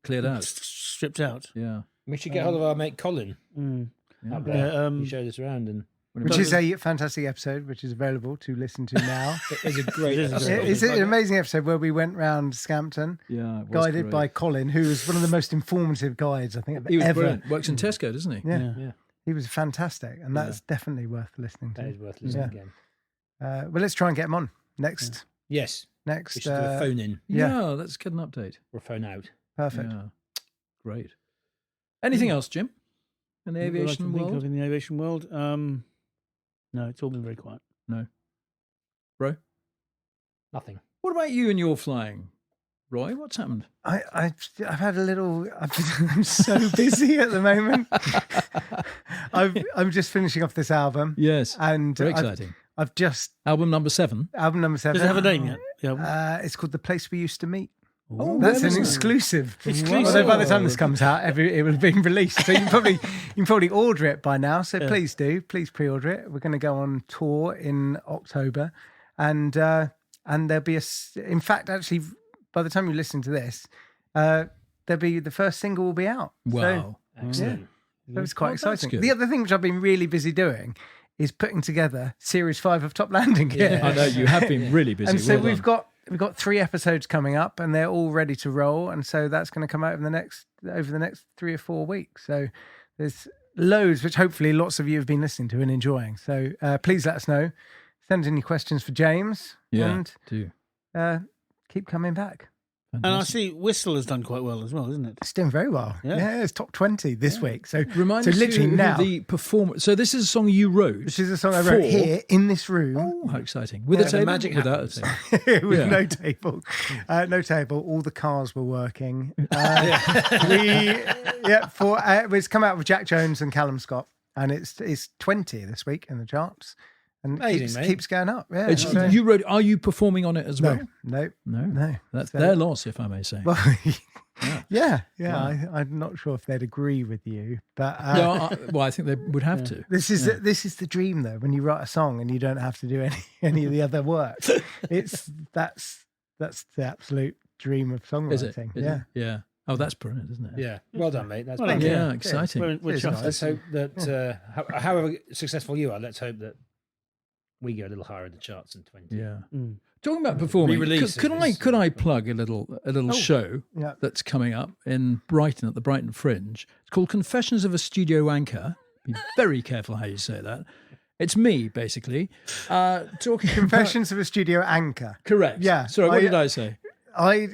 Speaker 1: cleared out.
Speaker 4: stripped out.
Speaker 1: Yeah.
Speaker 3: We should get hold of our mate Colin up there.
Speaker 4: Yeah,
Speaker 3: He showed us around, and
Speaker 2: Which is a fantastic episode, which is available to listen to now.
Speaker 3: it is a great
Speaker 4: It is a
Speaker 3: episode.
Speaker 4: great
Speaker 2: It's an amazing episode where we went round Scampton,
Speaker 1: Yeah, it was
Speaker 2: guided
Speaker 1: great.
Speaker 2: by Colin, who was one of the most informative guides I think I've
Speaker 1: He was
Speaker 2: ever.
Speaker 1: brilliant. Works in Tesco, doesn't he?
Speaker 2: Yeah.
Speaker 3: Yeah,
Speaker 2: He was fantastic, and that's definitely worth listening
Speaker 3: that
Speaker 2: to.
Speaker 3: is worth listening
Speaker 2: Yeah.
Speaker 3: again.
Speaker 2: Well, let's try and get him on next.
Speaker 3: Yes,
Speaker 2: Next,
Speaker 3: we should do a phone in
Speaker 2: Yeah.
Speaker 1: Yeah, let's get an update.
Speaker 3: or a phone out.
Speaker 2: perfect.
Speaker 1: Yeah. Great. Anything else, Jim? In the
Speaker 4: What I
Speaker 1: aviation
Speaker 4: can think
Speaker 1: world?
Speaker 4: of in the aviation world. No, it's all been very quiet.
Speaker 1: No. Bro?
Speaker 3: Nothing.
Speaker 1: What about you and your flying? Roy, what's happened?
Speaker 2: I've had a little. I'm so busy at the moment. I'm just finishing off this album.
Speaker 1: Yes.
Speaker 2: And
Speaker 1: very exciting.
Speaker 2: I've just
Speaker 1: Album number 7.
Speaker 2: album number 7.
Speaker 4: Does it have a name yet? Yeah.
Speaker 2: It's called The Place We Used to Meet.
Speaker 1: Oh,
Speaker 2: That's an
Speaker 1: really?
Speaker 2: exclusive.
Speaker 4: Exclusive.
Speaker 2: Although by the time this comes out, it will have been released. So you can probably order it by now. So please do. Please pre-order it. We're going to go on tour in October, and there'll be in fact, actually, by the time you listen to this, there'll be the first single will be out.
Speaker 1: Wow.
Speaker 3: Excellent.
Speaker 2: So it's quite
Speaker 1: That's
Speaker 2: exciting.
Speaker 1: good.
Speaker 2: The other thing which I've been really busy doing is putting together Series 5 of Top Landing Gear.
Speaker 1: I know you have been really busy.
Speaker 2: And so
Speaker 1: Well
Speaker 2: we've
Speaker 1: done.
Speaker 2: got 3 episodes coming up, and they're all ready to roll. And so that's going to come out over the next 3 or 4 weeks. So there's loads, which hopefully lots of you have been listening to and enjoying. So please let us know. Send in your questions for James.
Speaker 1: Yeah,
Speaker 2: And
Speaker 1: do.
Speaker 2: keep coming back.
Speaker 4: And I see Whistle has done quite well as well, isn't it?
Speaker 2: It's doing very well.
Speaker 4: Yeah.
Speaker 2: It's top 20 this week. So
Speaker 1: Remind
Speaker 2: so
Speaker 1: us
Speaker 2: literally
Speaker 1: who
Speaker 2: now.
Speaker 1: the performer. So this is a song you wrote.
Speaker 2: This is a song I wrote
Speaker 1: for-
Speaker 2: here in this room.
Speaker 1: Oh, how exciting! With
Speaker 2: Yeah,
Speaker 1: a
Speaker 2: the
Speaker 1: table,
Speaker 3: magic
Speaker 1: without a
Speaker 3: happens.
Speaker 1: table.
Speaker 2: with
Speaker 1: Yeah.
Speaker 2: no table. No table. All the cars were working. It's come out with Jack Jones and Callum Scott, and it's 20 this week in the charts, and
Speaker 3: Amazing, mate.
Speaker 2: keeps going up. Yeah,
Speaker 1: It's,
Speaker 2: so-
Speaker 1: you wrote. Are you performing on it as well?
Speaker 2: no.
Speaker 1: No. That's
Speaker 2: So-
Speaker 1: their loss, if I may say.
Speaker 2: Well, yeah. I'm not sure if they'd agree with you, but
Speaker 1: No, well, I think they would have to.
Speaker 2: this is the dream though. When you write a song and you don't have to do any of the other work, that's the absolute dream of songwriting.
Speaker 1: Is it? Is
Speaker 2: yeah.
Speaker 1: it? Yeah. Oh, that's brilliant, isn't it?
Speaker 3: Yeah. Well done, mate. That's
Speaker 4: Well
Speaker 3: brilliant.
Speaker 4: done.
Speaker 1: Yeah, exciting.
Speaker 4: We're
Speaker 2: It's
Speaker 4: chuffed.
Speaker 2: nice.
Speaker 3: Let's hope that, however successful you are, let's hope that we go a little higher in the charts in 20.
Speaker 1: Yeah.
Speaker 4: Mm.
Speaker 1: Talking about performing,
Speaker 3: Re-release
Speaker 1: could
Speaker 3: of
Speaker 1: I
Speaker 3: this.
Speaker 1: could I plug a little show
Speaker 2: Yeah.
Speaker 1: that's coming up in Brighton at the Brighton Fringe? It's called Confessions of a Studio Anchor. Be very careful how you say that. It's me basically talking.
Speaker 2: Confessions of a Studio Anchor.
Speaker 1: About, correct.
Speaker 2: Yeah.
Speaker 1: Sorry, what did I say?
Speaker 2: I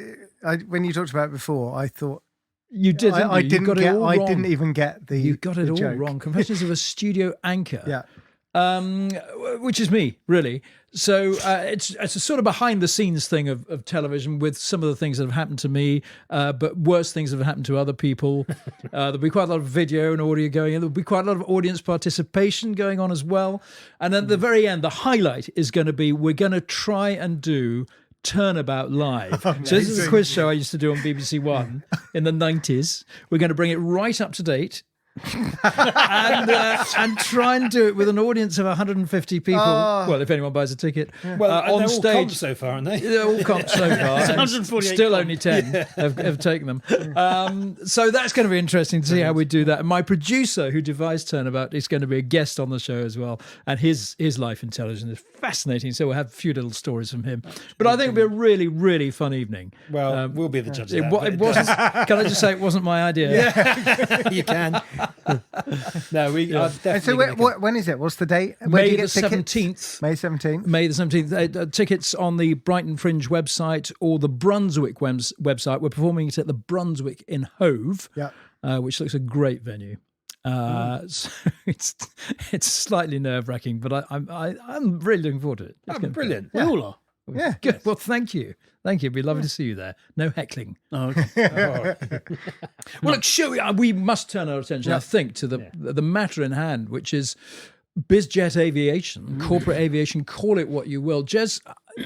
Speaker 2: when you talked about it before, I thought
Speaker 1: You did.
Speaker 2: I
Speaker 1: You
Speaker 2: didn't
Speaker 1: got it
Speaker 2: get.
Speaker 1: all
Speaker 2: I
Speaker 1: wrong.
Speaker 2: didn't even get the.
Speaker 1: You got it
Speaker 2: the
Speaker 1: all
Speaker 2: joke.
Speaker 1: wrong. Confessions of a Studio Anchor.
Speaker 2: Yeah.
Speaker 1: Which is me, really. So it's a sort of behind the scenes thing of television with some of the things that have happened to me, but worse things that have happened to other people. There'll be quite a lot of video and audio going in. There'll be quite a lot of audience participation going on as well. And then at the very end, the highlight is going to be we're going to try and do Turnabout Live. So this is a quiz show I used to do on BBC One in the 90s. We're going to bring it right up to date. and try and do it with an audience of 150 people. Well, if anyone buys a ticket,
Speaker 3: Well,
Speaker 1: on
Speaker 3: they're all
Speaker 1: stage.
Speaker 3: comps so far, aren't they?
Speaker 1: They're all comps so far. and
Speaker 4: 148
Speaker 1: Still
Speaker 4: comps.
Speaker 1: only 10 have taken them. So that's going to be interesting to see how we do that. And my producer, who devised Turnabout, is going to be a guest on the show as well. And his life in television is fascinating. So we'll have a few little stories from him. But I think it'll be a really, really fun evening.
Speaker 3: Well, we'll be the judge of
Speaker 1: It,
Speaker 3: that.
Speaker 1: wa-
Speaker 3: but
Speaker 1: it wasn't. Can I just say it wasn't my idea?
Speaker 3: you can. No, we are
Speaker 2: And
Speaker 3: definitely.
Speaker 2: so
Speaker 3: gonna come.
Speaker 2: when is it? What's the date? Where do
Speaker 1: May
Speaker 2: you
Speaker 1: the
Speaker 2: get tickets?
Speaker 1: 17th.
Speaker 2: May 17th.
Speaker 1: May the 17th. Tickets on the Brighton Fringe website or the Brunswick website. We're performing it at the Brunswick in Hove,
Speaker 2: Yeah.
Speaker 1: which looks a great venue. So it's slightly nerve wracking, but I'm really looking forward to it. It's
Speaker 3: Oh,
Speaker 1: gonna be
Speaker 3: brilliant.
Speaker 4: We all are.
Speaker 2: Yeah.
Speaker 1: good. Well, thank you. It'd be lovely to see you there. No heckling.
Speaker 4: Oh, okay.
Speaker 1: Well, look, we must turn our attention, I think, to the matter in hand, which is bizjet aviation, corporate aviation, call it what you will. Jez,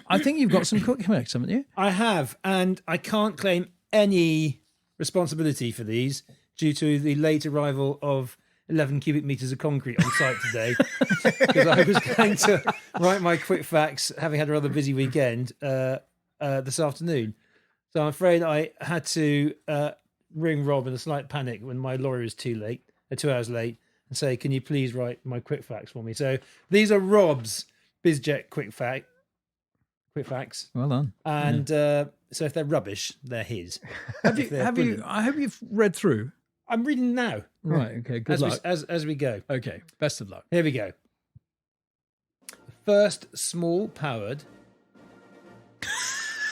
Speaker 1: I think you've got some cooking mix, haven't you?
Speaker 3: I have, and I can't claim any responsibility for these due to the late arrival of 11 cubic meters of concrete on site today, because I was going to write my quick facts, having had a rather busy weekend this afternoon. So I'm afraid I had to ring Rob in a slight panic when my lorry was 2 hours late, and say, "Can you please write my quick facts for me?" So these are Rob's BizJet quick facts,
Speaker 1: Well done.
Speaker 3: and so if they're rubbish, they're his.
Speaker 1: Have
Speaker 3: If
Speaker 1: you?
Speaker 3: they're
Speaker 1: Have you?
Speaker 3: brilliant.
Speaker 1: I hope you've read through.
Speaker 3: I'm reading now
Speaker 1: Right. Okay. Good
Speaker 3: as
Speaker 1: luck.
Speaker 3: as we go.
Speaker 1: Okay. Best of luck.
Speaker 3: Here we go. The first small powered.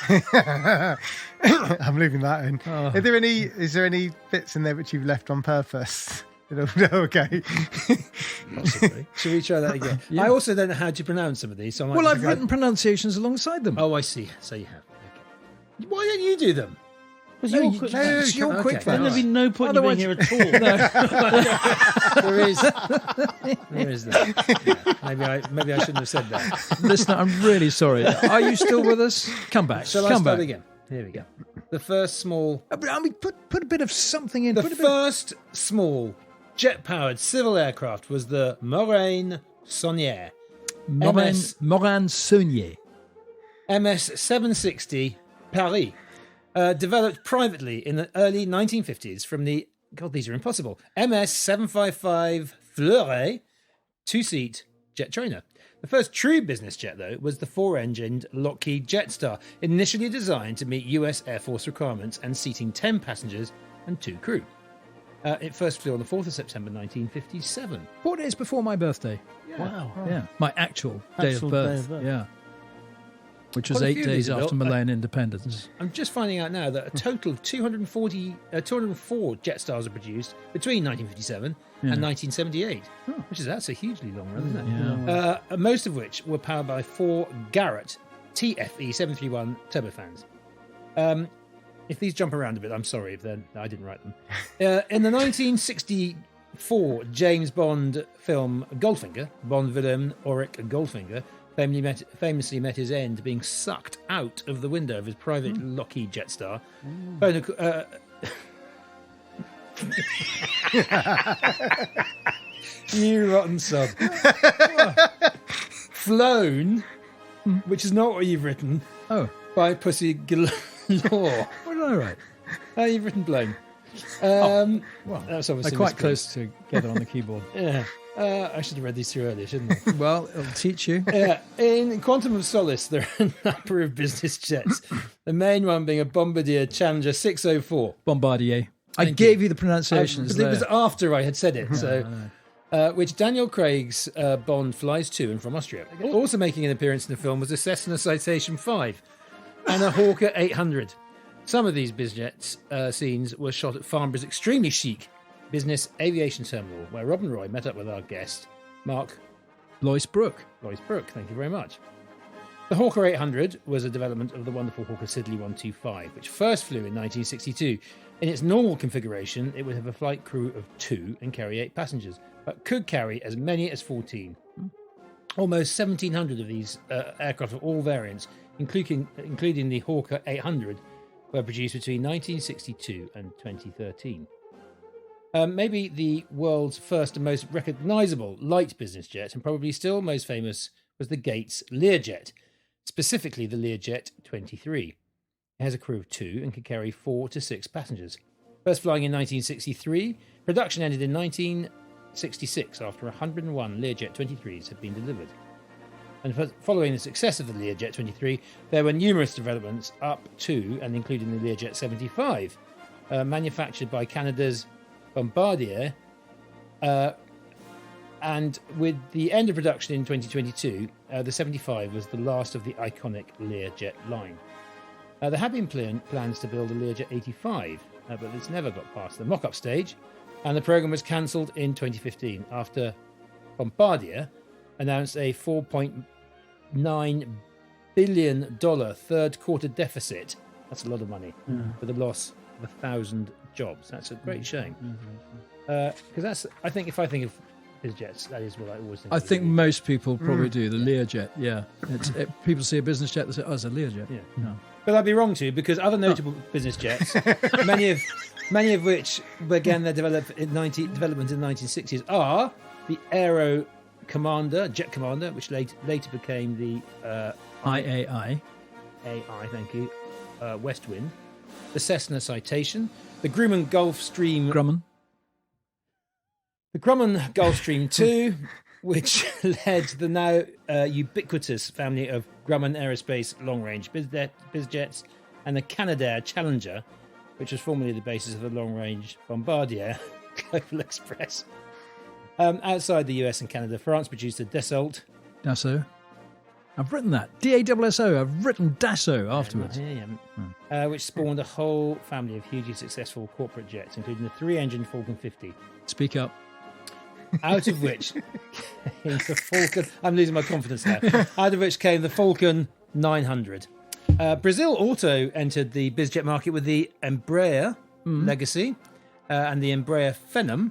Speaker 2: I'm leaving that in.
Speaker 1: Oh.
Speaker 2: Is there any bits in there which you've left on purpose? Okay.
Speaker 3: Possibly. Should we try that again?
Speaker 1: Yeah.
Speaker 3: I also don't know how to pronounce some of these. So I might
Speaker 1: Well,
Speaker 3: just
Speaker 1: I've
Speaker 3: go-
Speaker 1: written pronunciations alongside them.
Speaker 3: Oh, I see. So you have. Okay. Why don't you do them?
Speaker 4: Because
Speaker 1: No,
Speaker 4: you're
Speaker 1: you-
Speaker 4: quick.
Speaker 1: no, it's your
Speaker 3: okay,
Speaker 1: quick
Speaker 3: fine.
Speaker 4: There'd
Speaker 1: fans.
Speaker 4: be no point in
Speaker 1: Otherwise-
Speaker 4: being here at all.
Speaker 3: There is. There is that. Yeah. Maybe I shouldn't have said that.
Speaker 1: Listen, I'm really sorry. Are you still with us? Come back.
Speaker 3: Shall I
Speaker 1: Come
Speaker 3: start
Speaker 1: back.
Speaker 3: again? Here we go. The first small.
Speaker 1: I mean, put a bit of something in.
Speaker 3: The
Speaker 1: Put a bit.
Speaker 3: first small jet-powered civil aircraft was the Moraine Saunier
Speaker 1: Morin Saunier.
Speaker 3: MS 760 Paris, developed privately in the early 1950s from the these are impossible MS 755 Fleuret two-seat jet trainer. The first true business jet, though, was the four-engined Lockheed Jetstar, initially designed to meet US Air Force requirements and seating 10 passengers and 2 crew. It first flew on the 4th of September 1957.
Speaker 1: 4 days before my birthday.
Speaker 4: Wow.
Speaker 1: Yeah, my actual day
Speaker 4: Actual
Speaker 1: of
Speaker 4: day
Speaker 1: birth.
Speaker 4: of birth.
Speaker 1: Yeah, which was
Speaker 3: Quite a
Speaker 1: 8
Speaker 3: few of
Speaker 1: days
Speaker 3: these are
Speaker 1: after
Speaker 3: built.
Speaker 1: Malayan independence.
Speaker 3: I'm just finding out now that a total of 204 Jetstars are produced between 1957 and 1978, that's a hugely long run, isn't it?
Speaker 1: Yeah.
Speaker 3: Most of which were powered by 4 Garrett TFE 731 turbofans. If these jump around a bit, I'm sorry if I didn't write them. In the 1964 James Bond film Goldfinger, Bond villain Auric Goldfinger famously met his end being sucked out of the window of his private Lockheed Jetstar. You rotten sod. Flown, which is not what you've written,
Speaker 1: Oh,
Speaker 3: by Pussy Galore.
Speaker 1: what did I write?
Speaker 3: You've written blown.
Speaker 1: Well,
Speaker 3: That's
Speaker 1: they're
Speaker 3: obviously
Speaker 1: quite
Speaker 3: misprint.
Speaker 1: close together on the keyboard.
Speaker 3: Yeah. I should have read these through earlier, shouldn't I?
Speaker 1: Well, it'll teach you.
Speaker 3: In Quantum of Solace, there are a number of business jets. The main one being a Bombardier Challenger 604.
Speaker 1: Bombardier. I
Speaker 3: Thank
Speaker 1: gave you the pronunciations
Speaker 3: But it was
Speaker 1: there.
Speaker 3: after I had said it, which Daniel Craig's Bond flies to and from Austria. Also making an appearance in the film was a Cessna Citation 5 and a Hawker 800. Some of these bizjets scenes were shot at Farnborough's extremely chic business aviation terminal, where Rob and Roy met up with our guest, Mark
Speaker 1: Bois-Brooke.
Speaker 3: Bois-Brooke. Thank you very much. The Hawker 800 was a development of the wonderful Hawker Siddeley 125, which first flew in 1962. In its normal configuration, it would have a flight crew of 2 and carry 8 passengers, but could carry as many as 14. Almost 1,700 of these aircraft of all variants, including the Hawker 800, were produced between 1962 and 2013. Maybe the world's first and most recognisable light business jet, and probably still most famous, was the Gates Learjet, specifically the Learjet 23. It has a crew of 2 and could carry 4 to 6 passengers. First flying in 1963, production ended in 1966 after 101 Learjet 23s had been delivered. And following the success of the Learjet 23, there were numerous developments up to and including the Learjet 75, manufactured by Canada's Bombardier, and with the end of production in 2022, the 75 was the last of the iconic Learjet line. There had been plans to build a Learjet 85, but it's never got past the mock-up stage, and the program was cancelled in 2015 after Bombardier announced a $4.9 billion third quarter deficit. That's a lot of money for the loss of 1,000 jobs. That's a great shame. Because that's, I think, if I think of bizjets, that is what I always think.
Speaker 1: I
Speaker 3: of
Speaker 1: think
Speaker 3: really.
Speaker 1: most people probably do. The Learjet, yeah. People see a business jet, they say, oh, it's a Learjet.
Speaker 3: Yeah.
Speaker 1: No.
Speaker 3: But I'd be wrong too, because other notable business jets, many of which began their development in the 1960s, are the Aero Commander, Jet Commander, which later became the
Speaker 1: IAI.
Speaker 3: AI, thank you, West Wind, the Cessna Citation, the Grumman Gulfstream,
Speaker 1: Grumman.
Speaker 3: the Grumman Gulfstream 2, which led to the now ubiquitous family of Grumman Aerospace long-range bizjets, and the Canadair Challenger, which was formerly the basis of the long-range Bombardier Global Express. Outside the US and Canada, France produced the Dassault.
Speaker 1: Dassault. I've written that. DASSO. I've written Dassault afterwards.
Speaker 3: Which spawned a whole family of hugely successful corporate jets, including the 3-engine Falcon 50.
Speaker 1: Speak up.
Speaker 3: out of which came the Falcon. I'm losing my confidence now. Out of which came the Falcon 900. Brazil also entered the bizjet market with the Embraer Legacy and the Embraer Phenom,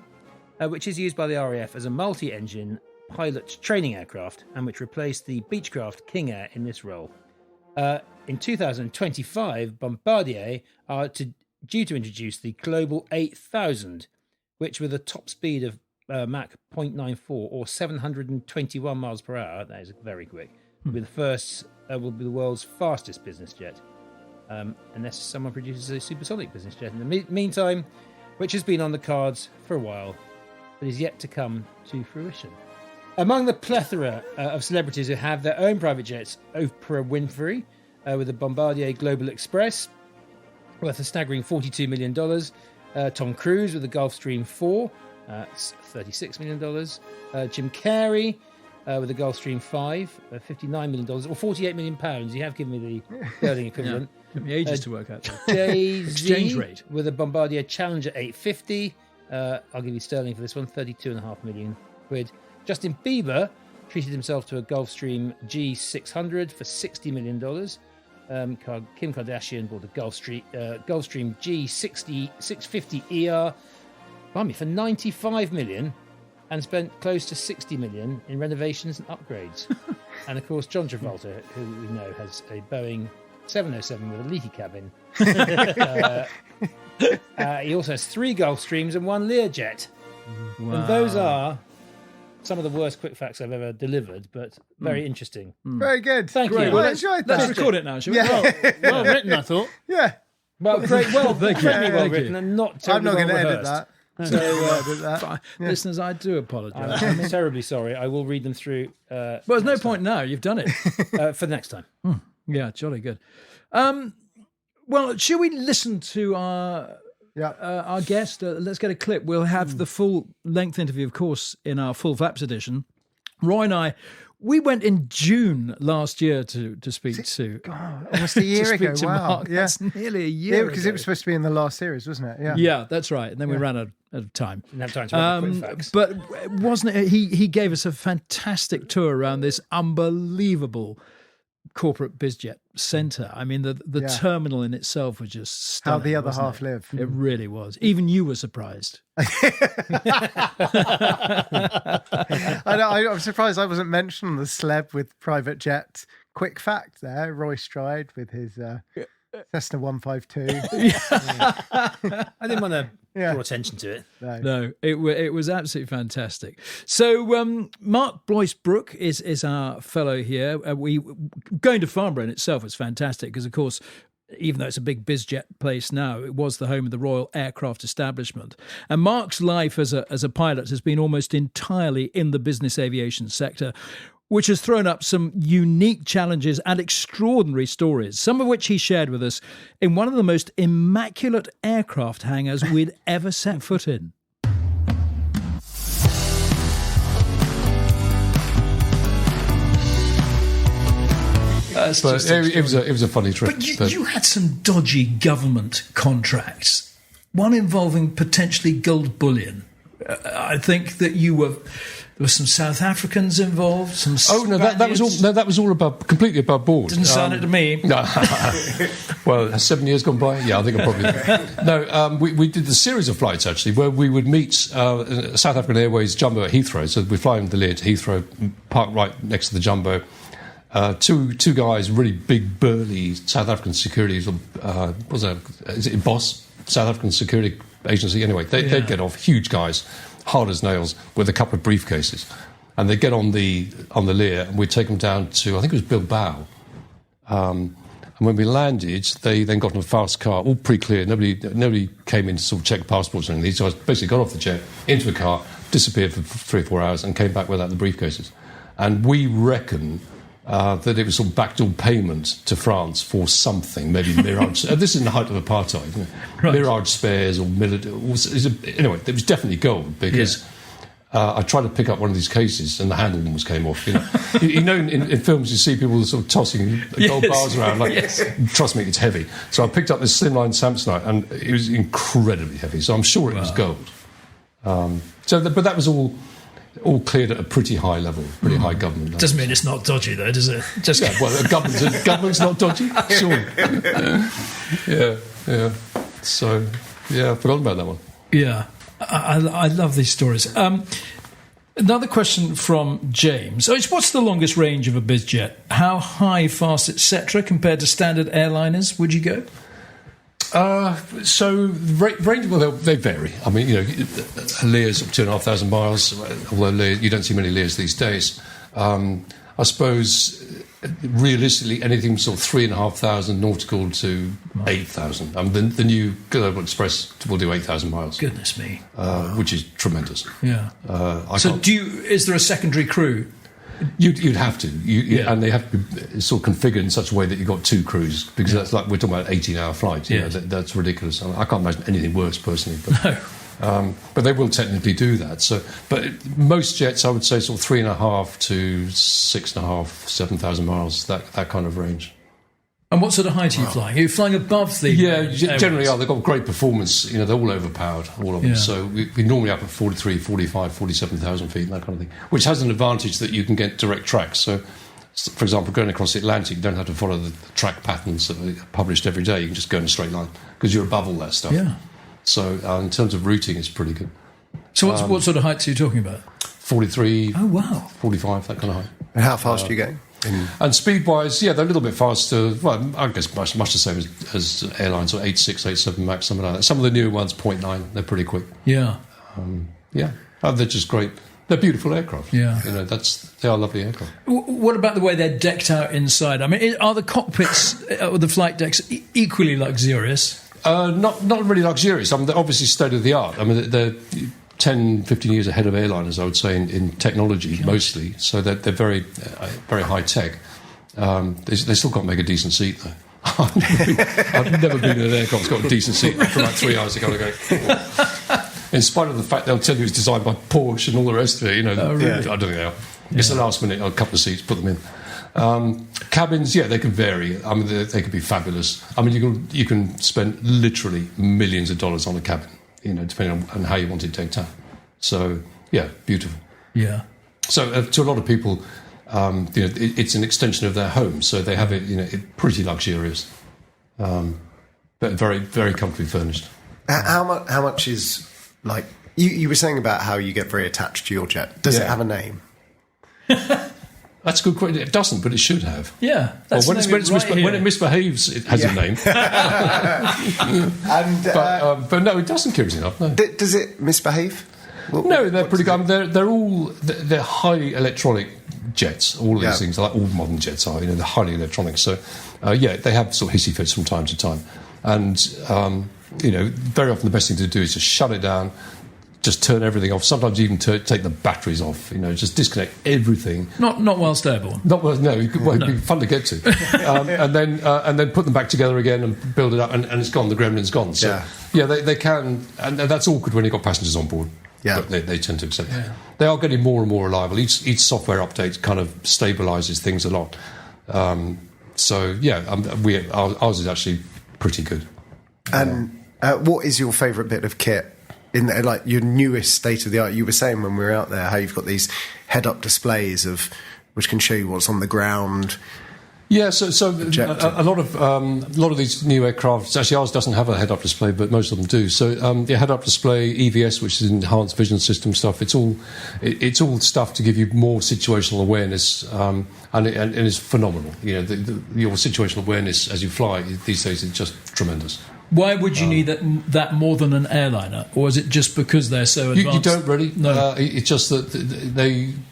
Speaker 3: which is used by the RAF as a multi-engine pilot training aircraft and which replaced the Beechcraft King Air in this role. In 2025, Bombardier are due to introduce the Global 8000, which with a top speed of Mach 0.94 or 721 miles per hour, that is very quick, will be the world's fastest business jet, unless someone produces a supersonic business jet in the meantime, which has been on the cards for a while, but is yet to come to fruition. Among the plethora of celebrities who have their own private jets, Oprah Winfrey with the Bombardier Global Express, worth a staggering $42 million. Tom Cruise with the Gulfstream 4, $36 million. Jim Carrey with the Gulfstream 5, $59 million, or £48 million. You have given me the sterling equivalent.
Speaker 1: Took me ages to work out that.
Speaker 3: Jay-Z
Speaker 1: Exchange rate.
Speaker 3: with a Bombardier Challenger 850. I'll give you sterling for this one, £32.5 million. Justin Bieber treated himself to a Gulfstream G600 for $60 million. Kim Kardashian bought a Gulfstream G650ER for $95 million and spent close to $60 million in renovations and upgrades. And of course, John Travolta, who we know has a Boeing 707 with a leaky cabin. He also has 3 Gulfstreams and 1 Learjet.
Speaker 1: Wow.
Speaker 3: And those are some of the worst quick facts I've ever delivered, but very interesting.
Speaker 2: Very good.
Speaker 3: Thank you.
Speaker 2: Well,
Speaker 3: Well,
Speaker 2: I enjoyed
Speaker 1: Let's
Speaker 2: that.
Speaker 1: record it now, shall we?
Speaker 2: Yeah.
Speaker 4: Well written, I thought.
Speaker 2: Yeah.
Speaker 3: Well, great. Well,
Speaker 1: Thank you.
Speaker 3: incredibly well
Speaker 1: Thank
Speaker 3: written
Speaker 1: you.
Speaker 3: and not
Speaker 2: I'm
Speaker 3: terribly
Speaker 2: not going to
Speaker 3: well
Speaker 2: edit
Speaker 3: rehearsed.
Speaker 2: that.
Speaker 3: So,
Speaker 2: Edit that.
Speaker 1: Fine. Listeners, I do apologise.
Speaker 3: I'm terribly sorry. I will read them through.
Speaker 1: Well, there's no point now. You've done it.
Speaker 3: For next time.
Speaker 1: Yeah, jolly good. Well, should we listen to our guest? Let's get a clip. We'll have the full length interview, of course, in our Full Flaps edition. Roy and I, we went in June last year to speak to.
Speaker 2: Almost a year
Speaker 1: to speak
Speaker 2: ago.
Speaker 1: to
Speaker 2: Wow.
Speaker 1: Mark.
Speaker 2: Yeah.
Speaker 1: That's nearly a year.
Speaker 2: Yeah, because
Speaker 1: ago.
Speaker 2: it was supposed to be in the last series, wasn't it? Yeah.
Speaker 1: Yeah, that's right. And then we ran out of time.
Speaker 3: Didn't have time to read the quick facts.
Speaker 1: But wasn't it? He gave us a fantastic tour around this unbelievable corporate bizjet centre. I mean, the terminal in itself was just stunning.
Speaker 2: How the other
Speaker 1: wasn't
Speaker 2: half
Speaker 1: it?
Speaker 2: live.
Speaker 1: It really was. Even you were surprised.
Speaker 2: I'm surprised I wasn't mentioned on the celeb with private jet. Quick fact there, Roy Stride with his Cessna 152.
Speaker 3: I didn't want to draw attention to it.
Speaker 1: No, it was absolutely fantastic. So Mark Bois-Brooke is our fellow here. Going to Farnborough in itself was fantastic because, of course, even though it's a big bizjet place now, it was the home of the Royal Aircraft Establishment. And Mark's life as a pilot has been almost entirely in the business aviation sector, which has thrown up some unique challenges and extraordinary stories, some of which he shared with us in one of the most immaculate aircraft hangars we'd ever set foot in.
Speaker 5: But it was a funny trip.
Speaker 1: But you had some dodgy government contracts, one involving potentially gold bullion. I think that there were some South Africans involved. Some
Speaker 5: that was all completely above board.
Speaker 1: Didn't sound it to me.
Speaker 5: No. Well, 7 years gone by. Yeah, I think I probably. No, we did a series of flights actually where we would meet South African Airways jumbo at Heathrow. So we fly from the Lear to Heathrow, park right next to the jumbo. Two guys, really big, burly South African security. Was that? Is it Boss? South African Security Agency. Anyway, they'd get off, huge guys, hard as nails, with a couple of briefcases, and they'd get on the Lear, and we'd take them down to, I think it was Bilbao. And when we landed, they then got in a fast car, all pre-cleared. Nobody came in to sort of check passports or anything. These guys basically got off the jet, into a car, disappeared for 3 or 4 hours, and came back without the briefcases. And we reckon that it was sort of backdoor payment to France for something, maybe Mirage. This is in the height of apartheid, isn't it? Right. Mirage spares or military. Anyway, it was definitely gold because I tried to pick up one of these cases and the handle almost came off. You know, in films you see people sort of tossing gold bars around. Trust me, it's heavy. So I picked up this slimline Samsonite and it was incredibly heavy. So I'm sure it was gold. But that was all. all cleared at a pretty high level, pretty high government level.
Speaker 1: Doesn't mean it's not dodgy, though, does it? Just
Speaker 5: well, government's not dodgy, sure. Yeah. So, yeah, I forgot about that one.
Speaker 1: Yeah, I love these stories. Another question from James. What's the longest range of a bizjet? How high, fast, etc. compared to standard airliners would you go?
Speaker 5: So range, well, they vary. I mean, Lear's up 2,500 miles, although Lear, you don't see many Lears these days. I suppose realistically anything sort of 3,500 nautical to 8,000. The new Global Express will do 8,000 miles.
Speaker 1: Goodness me.
Speaker 5: Which is tremendous.
Speaker 1: Yeah. Is there a secondary crew?
Speaker 5: You'd have to, and they have to be sort of configured in such a way that you've got two crews, because that's like we're talking about an 18-hour flight. That's ridiculous. I can't imagine anything worse personally. But,
Speaker 1: no.
Speaker 5: But they will technically do that. So, but most jets, I would say, sort of 3.5 to 6.5, 7,000 miles. That kind of range.
Speaker 1: And what sort of height are you flying? Are you flying above the...
Speaker 5: generally are. They've got great performance. They're all overpowered, all of them. So we normally up at 43, 45, 47,000 feet, that kind of thing, which has an advantage that you can get direct tracks. So, for example, going across the Atlantic, you don't have to follow the track patterns that are published every day. You can just go in a straight line because you're above all that stuff.
Speaker 1: Yeah.
Speaker 5: So in terms of routing, it's pretty good.
Speaker 1: So what sort of heights are you talking about?
Speaker 5: 43,
Speaker 1: oh, wow.
Speaker 5: 45, that kind of height.
Speaker 6: And how fast are you going?
Speaker 5: And speed-wise, they're a little bit faster. Well, I guess much the same as airlines, or 86, 87 max, something like that. Some of the newer ones, 0.9, they're pretty quick.
Speaker 1: Yeah.
Speaker 5: They're just great. They're beautiful aircraft.
Speaker 1: Yeah.
Speaker 5: They are lovely aircraft.
Speaker 1: What about the way they're decked out inside? I mean, are the cockpits or the flight decks equally luxurious?
Speaker 5: Not really luxurious. I mean, they're obviously state-of-the-art. I mean, they're 10, 15 years ahead of airliners, I would say, in technology, mostly. So they're very, very high-tech. They still can't make a decent seat, though. I've never been in an aircraft that's got a decent seat. For about 3 hours, they got to go... In spite of the fact they'll tell you it's designed by Porsche and all the rest of it, really? I don't think they are. It's the last minute, a couple of seats, put them in. Cabins, they can vary. I mean, they can be fabulous. I mean, you can spend literally millions of dollars on a cabin, depending on how you want it decked out. So, beautiful.
Speaker 1: Yeah.
Speaker 5: So, to a lot of people, it's an extension of their home. So they have it, pretty luxurious, but very, very comfortably furnished.
Speaker 6: How much is, like, you were saying about how you get very attached to your jet. Does it have a name?
Speaker 5: That's a good question. It doesn't, but it should have.
Speaker 1: Yeah.
Speaker 5: When it misbehaves, it has a name. But no, it doesn't curiously enough. No.
Speaker 6: Does it misbehave?
Speaker 5: No, they're pretty good. They're highly electronic jets. All of these things, like all modern jets are. They're highly electronic. So, they have sort of hissy fits from time to time. And very often the best thing to do is just shut it down. Just turn everything off. Sometimes even take the batteries off. Just disconnect everything.
Speaker 1: Not whilst airborne.
Speaker 5: It'd be fun to get to. and then put them back together again and build it up, and it's gone. The gremlin's gone. So they can, and that's awkward when you've got passengers on board. Yeah, but they tend to accept. Yeah. They are getting more and more reliable. Each software update kind of stabilises things a lot. Ours is actually pretty good.
Speaker 6: And what is your favourite bit of kit? In like your newest state of the art, you were saying when we were out there how you've got these head-up displays which can show you what's on the ground.
Speaker 5: Yeah, so a lot of these new aircraft, actually ours doesn't have a head-up display, but most of them do. So the head-up display, EVS, which is enhanced vision system stuff, it's all stuff to give you more situational awareness, and it's phenomenal. Your situational awareness as you fly these days is just tremendous.
Speaker 1: Why would you need that more than an airliner? Or is it just because they're so advanced?
Speaker 5: You don't really.
Speaker 1: No.
Speaker 5: It's just that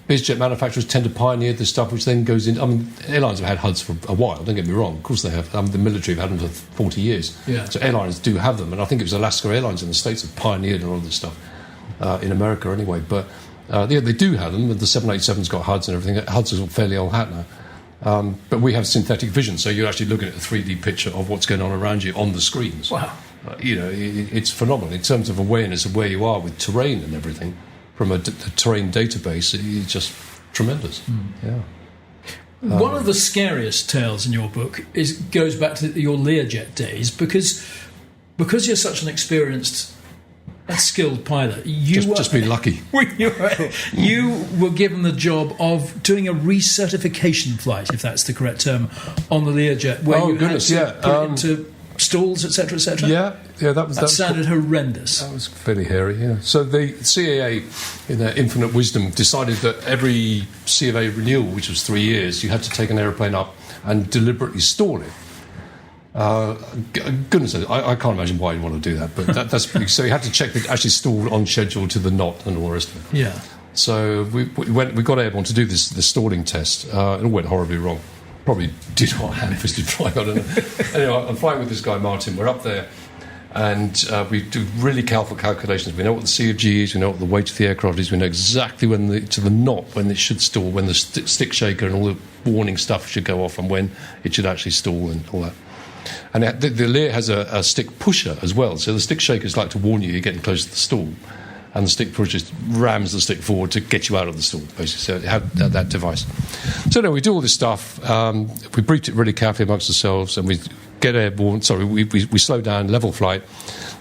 Speaker 5: bizjet manufacturers tend to pioneer this stuff, which then goes in. I mean, airlines have had HUDs for a while, don't get me wrong. Of course they have. The military have had them for 40 years. Yeah. So airlines do have them. And I think it was Alaska Airlines in the States that pioneered a lot of this stuff, in America anyway. But they do have them. The 787's got HUDs and everything. HUDs are fairly old hat now. But we have synthetic vision, so you're actually looking at a 3D picture of what's going on around you on the screens.
Speaker 1: Wow.
Speaker 5: It's phenomenal in terms of awareness of where you are with terrain and everything. From a terrain database, it's just tremendous. Yeah.
Speaker 1: One of the scariest tales in your book goes back to your Learjet days, because you're such an experienced a skilled pilot.
Speaker 5: Just been lucky.
Speaker 1: You were given the job of doing a recertification flight, if that's the correct term, on the Learjet, where you had to put it into stalls, etc., etc.
Speaker 5: Yeah, that
Speaker 1: sounded horrendous.
Speaker 5: That was fairly hairy. Yeah. So the CAA, in their infinite wisdom, decided that every C of A renewal, which was 3 years, you had to take an aeroplane up and deliberately stall it. Goodness, I can't imagine why you'd want to do that, but that's so you had to check that it actually stalled on schedule to the knot and all the rest of it.
Speaker 1: Yeah.
Speaker 5: So we got airborne to do the stalling test. It all went horribly wrong. Probably did what ham-fisted flying, I don't know. Anyway, I'm flying with this guy Martin. We're up there, and we do really careful calculations. We know what the C of G is. We know what the weight of the aircraft is. We know exactly to the knot when it should stall, when the stick shaker and all the warning stuff should go off, and when it should actually stall and all that. And the Lear has a stick pusher as well. So the stick shakers like to warn you you're getting close to the stall. And the stick pusher rams the stick forward to get you out of the stall, basically. So it had that device. So we do all this stuff. We briefed it really carefully amongst ourselves, and we get airborne. Sorry, we slow down, level flight,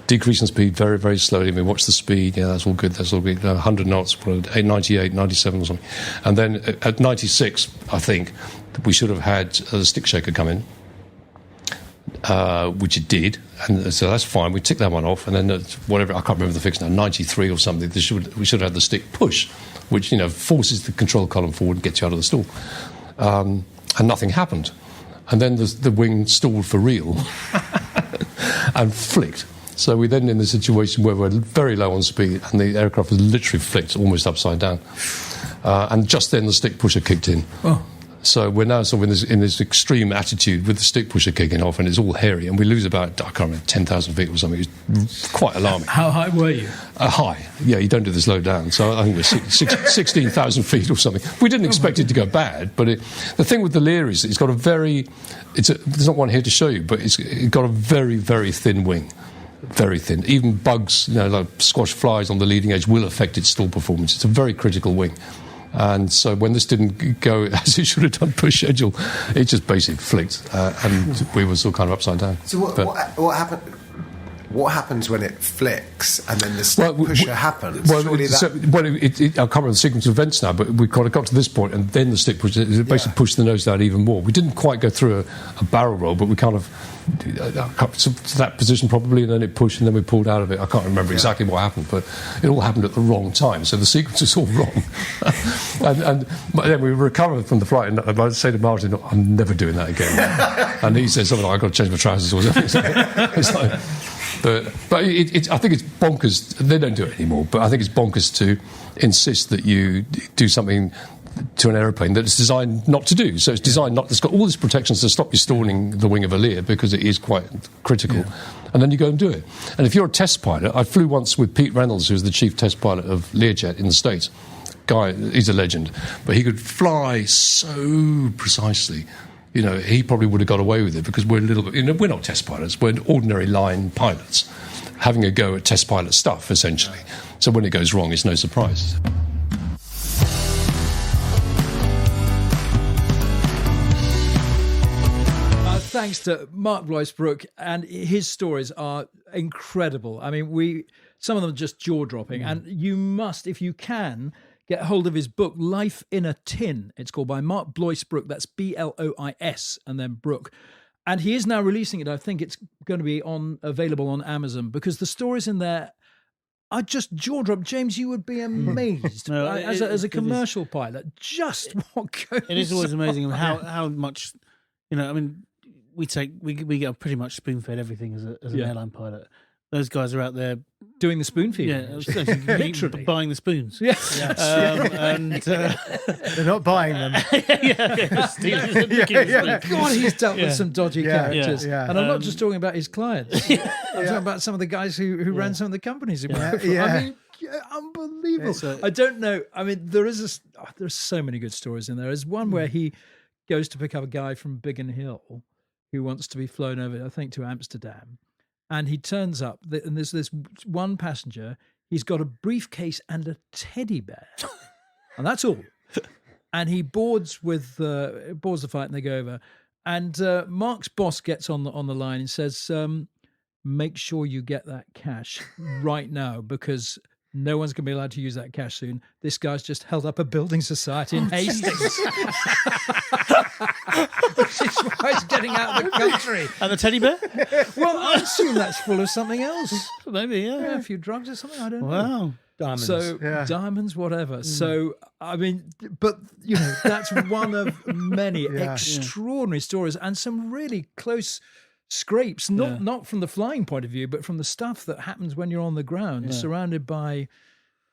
Speaker 5: decreasing speed very, very slowly. We watch the speed. Yeah, that's all good. That's all good. 100 knots, 98, 97 or something. And then at 96, I think, we should have had the stick shaker come in. Which it did, and so that's fine. We tick that one off, and then whatever, I can't remember the fix now, 93 or something. We should have had the stick push, which forces the control column forward and gets you out of the stall. And nothing happened, and then the wing stalled for real and flicked. So we're then in the situation where we're very low on speed, and the aircraft was literally flicked almost upside down, and just then the stick pusher kicked in. Oh. So we're now sort of in this extreme attitude with the stick pusher kicking off, and it's all hairy, and we lose about, I can't remember, 10,000 feet or something. It was quite alarming.
Speaker 1: How high were you?
Speaker 5: High. Yeah, you don't do the slow down. So I think we're 16,000 feet or something. We didn't expect it to go bad, but the thing with the Lear is it's got a very... there's not one here to show you, but it's got a very, very thin wing. Very thin. Even bugs, like squash flies on the leading edge will affect its stall performance. It's a very critical wing. And so when this didn't go as it should have done per schedule, it just basically flicked, and we were still kind of upside down.
Speaker 6: So what happened? What happens when it flicks and then the stick pusher happens?
Speaker 5: I can't remember the sequence of events now, but we kind of got to this point, and then the stick pusher basically pushed the nose down even more. We didn't quite go through a barrel roll, but we kind of to that position probably, and then it pushed, and then we pulled out of it. I can't remember exactly what happened, but it all happened at the wrong time, so the sequence is all wrong. and then we recovered from the flight, and I'd say to Martin, I'm never doing that again. And he said something like, I've got to change my trousers or something. It's like... But I think it's bonkers. They don't do it anymore, but I think it's bonkers to insist that you do something to an aeroplane that it's designed not to do. So it's designed not. It's got all these protections to stop you stalling the wing of a Lear because it is quite critical. Yeah. And then you go and do it. And if you're a test pilot, I flew once with Pete Reynolds, who's the chief test pilot of Learjet in the States. Guy, he's a legend, but he could fly so precisely. He probably would have got away with it because we're a little bit... we're not test pilots. We're ordinary line pilots having a go at test pilot stuff, essentially. So when it goes wrong, it's no surprise.
Speaker 1: Thanks to Mark Bois-Brooke, and his stories are incredible. I mean, some of them are just jaw-dropping, and you must, if you can... get hold of his book, Life in a Tin. It's called by Mark Bois-Brooke. That's Blois and then Brooke. And he is now releasing it. I think it's going to be available on Amazon because the stories in there are just jaw-dropping. James, you would be amazed as a commercial pilot, just what goes on.
Speaker 4: It is always amazing how much, we get pretty much spoon-fed everything as an airline pilot. Those guys are out there
Speaker 1: doing the spoon feeding.
Speaker 4: Yeah, literally buying the spoons.
Speaker 1: Yeah,
Speaker 2: and they're not buying them.
Speaker 1: God, he's dealt with some dodgy characters.
Speaker 2: Yeah.
Speaker 1: And I'm not just talking about his clients. I'm talking about some of the guys who ran some of the companies. He worked for. I mean, unbelievable. I don't know. I mean, there's so many good stories in there. There's one where he goes to pick up a guy from Biggin Hill who wants to be flown over, I think, to Amsterdam. And he turns up, and there's this one passenger. He's got a briefcase and a teddy bear, and that's all. And he boards the flight, and they go over. And Mark's boss gets on the line and says, make sure you get that cash right now, because no one's going to be allowed to use that cash soon. This guy's just held up a building society in Hastings. Which is why he's getting out of the country.
Speaker 4: And the teddy bear?
Speaker 1: Well, I assume that's full of something else.
Speaker 4: Maybe,
Speaker 1: Yeah, a few drugs or something. I don't know.
Speaker 4: Wow.
Speaker 3: Diamonds.
Speaker 1: So diamonds, whatever. So I mean, but that's one of many extraordinary stories, and some really close scrapes. Not from the flying point of view, but from the stuff that happens when you're on the ground, surrounded by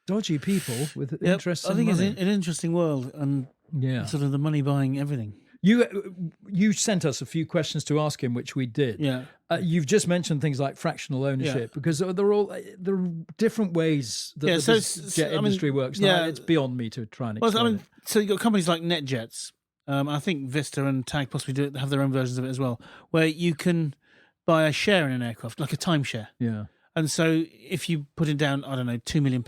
Speaker 1: dodgy people with interesting.
Speaker 4: I think
Speaker 1: money.
Speaker 4: it's an interesting world, and sort of the money buying everything.
Speaker 1: You sent us a few questions to ask him, which we did.
Speaker 4: Yeah.
Speaker 1: You've just mentioned things like fractional ownership, because there are different ways that the jet industry works. Now, it's beyond me to try and explain.
Speaker 4: Well, so you've got companies like NetJets. I think Vista and TAG possibly have their own versions of it as well, where you can buy a share in an aircraft, like a timeshare.
Speaker 1: Yeah.
Speaker 4: And so if you put it down, I don't know, £2 million,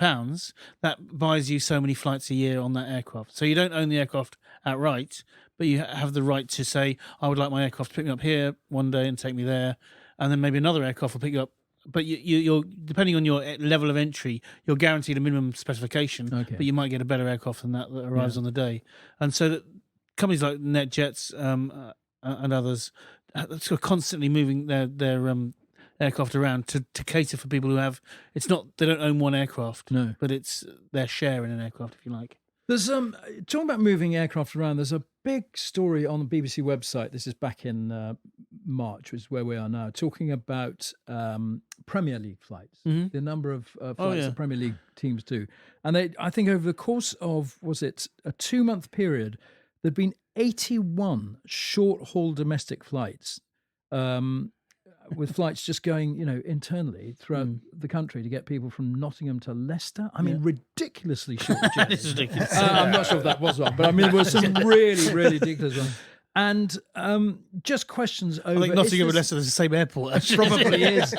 Speaker 4: that buys you so many flights a year on that aircraft. So you don't own the aircraft outright, but you have the right to say, I would like my aircraft to pick me up here one day and take me there, and then maybe another aircraft will pick you up. But you're depending on your level of entry, you're guaranteed a minimum specification, but you might get a better aircraft than that arrives on the day. And so that companies like NetJets and others are constantly moving their aircraft around to cater for people who they don't own one aircraft, but it's their share in an aircraft, if you like.
Speaker 1: There's talking about moving aircraft around. There's a big story on the BBC website. This is back in March, which is where we are now, talking about Premier League flights, the number of flights the Premier League teams do. And I think over the course of, was it a 2-month period, there'd been 81 short-haul domestic flights, with flights just going, internally throughout the country to get people from Nottingham to Leicester. I mean, ridiculously short journeys.
Speaker 4: It's ridiculous.
Speaker 1: I'm not sure if that was one, but I mean, there were some really, really ridiculous ones. And just questions over...
Speaker 4: I think Nottingham and Leicester is the same airport, actually.
Speaker 1: Probably is.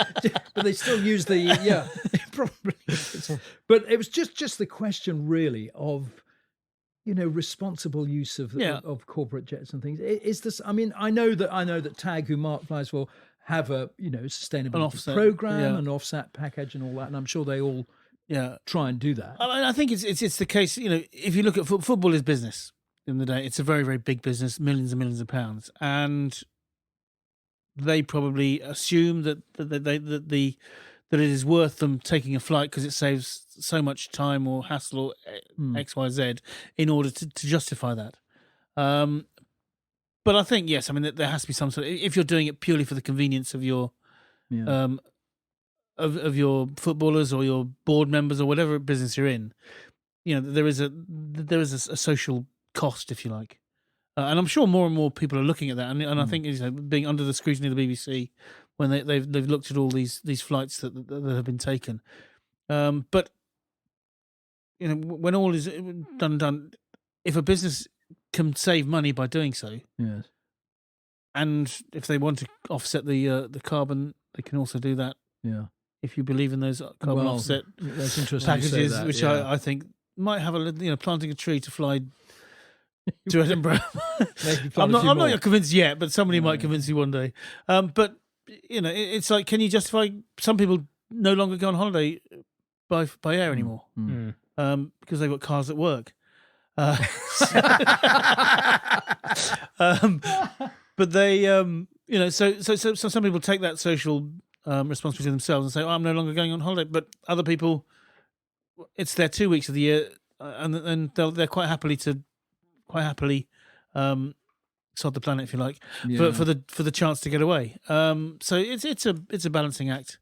Speaker 1: But they still use the... Yeah, it probably is. But it was just the question, really, of... responsible use of corporate jets and things. Is this? I mean, I know that TAG, who Mark flies for, have a sustainability program, an offset package, and all that. And I'm sure they all try and do that.
Speaker 4: I think it's the case. If you look at football is business. In the day, it's a very, very big business, millions and millions of pounds, and they probably assume that it is worth them taking a flight because it saves so much time or hassle or X, Y, Z in order to justify that. But I think, yes, I mean, there has to be some sort of, if you're doing it purely for the convenience of your of your footballers or your board members or whatever business you're in, there is a social cost, if you like. And I'm sure more and more people are looking at that. And I think being under the scrutiny of the BBC, when they've looked at all these flights that have been taken, but when all is done, if a business can save money by doing so,
Speaker 1: yes,
Speaker 4: and if they want to offset the carbon, they can also do that.
Speaker 1: Yeah,
Speaker 4: if you believe in those carbon offset
Speaker 1: that's interesting
Speaker 4: packages,
Speaker 1: that,
Speaker 4: which I think might have planting a tree to fly to Edinburgh. I'm not convinced yet, but somebody might convince you one day. But it's like, can you justify? Some people no longer go on holiday by air anymore because they've got cars at work. But they, so some people take that social responsibility themselves and say, I'm no longer going on holiday. But other people, it's their 2 weeks of the year, and they're quite happily sod the planet, if you like, for the chance to get away. So it's a balancing act.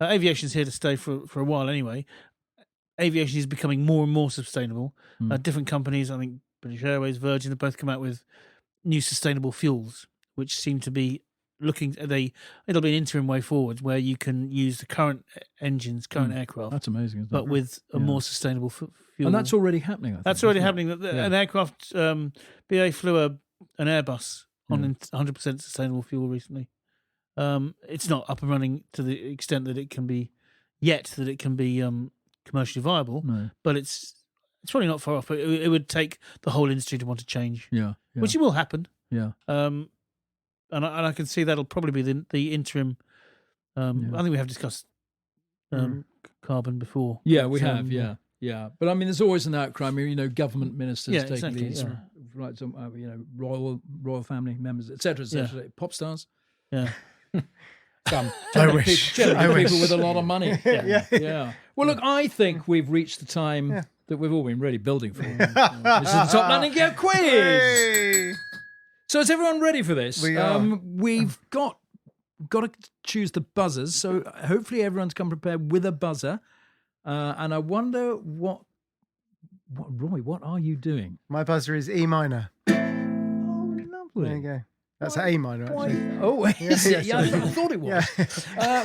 Speaker 4: Aviation's here to stay for a while anyway. Aviation is becoming more and more sustainable. Different companies, I think British Airways, Virgin, have both come out with new sustainable fuels, which seem to be it'll be an interim way forward where you can use the current engines, current aircraft.
Speaker 1: That's amazing, isn't it?
Speaker 4: But with a more sustainable fuel.
Speaker 1: And that's already happening, I think.
Speaker 4: That's already happening. An aircraft, BA flew an Airbus on 100% sustainable fuel recently. It's not up and running to the extent that it can be commercially viable, but it's probably not far off. But it would take the whole industry to want to change, which it will happen.
Speaker 1: Yeah.
Speaker 4: And I can see that'll probably be the interim I think we have discussed carbon before.
Speaker 1: Yeah, we have. Yeah. But I mean, there's always an outcry. I mean, government ministers taking
Speaker 4: exactly,
Speaker 1: these rights, royal family members, etc., pop stars.
Speaker 4: Yeah.
Speaker 1: Some
Speaker 2: I wish.
Speaker 1: generally people with a lot of money.
Speaker 2: Yeah.
Speaker 1: Well, look, I think we've reached the time that we've all been really building for. This is the Top Landing Gear quiz.
Speaker 2: Hey!
Speaker 1: So is everyone ready for this?
Speaker 2: We are.
Speaker 1: We've got to choose the buzzers. So hopefully everyone's come prepared with a buzzer. And I wonder what Roy, what are you doing?
Speaker 2: My buzzer is E minor.
Speaker 1: Oh, lovely.
Speaker 2: There you go. That's A minor, actually.
Speaker 1: Oh, is it?
Speaker 2: yeah,
Speaker 1: I thought it was.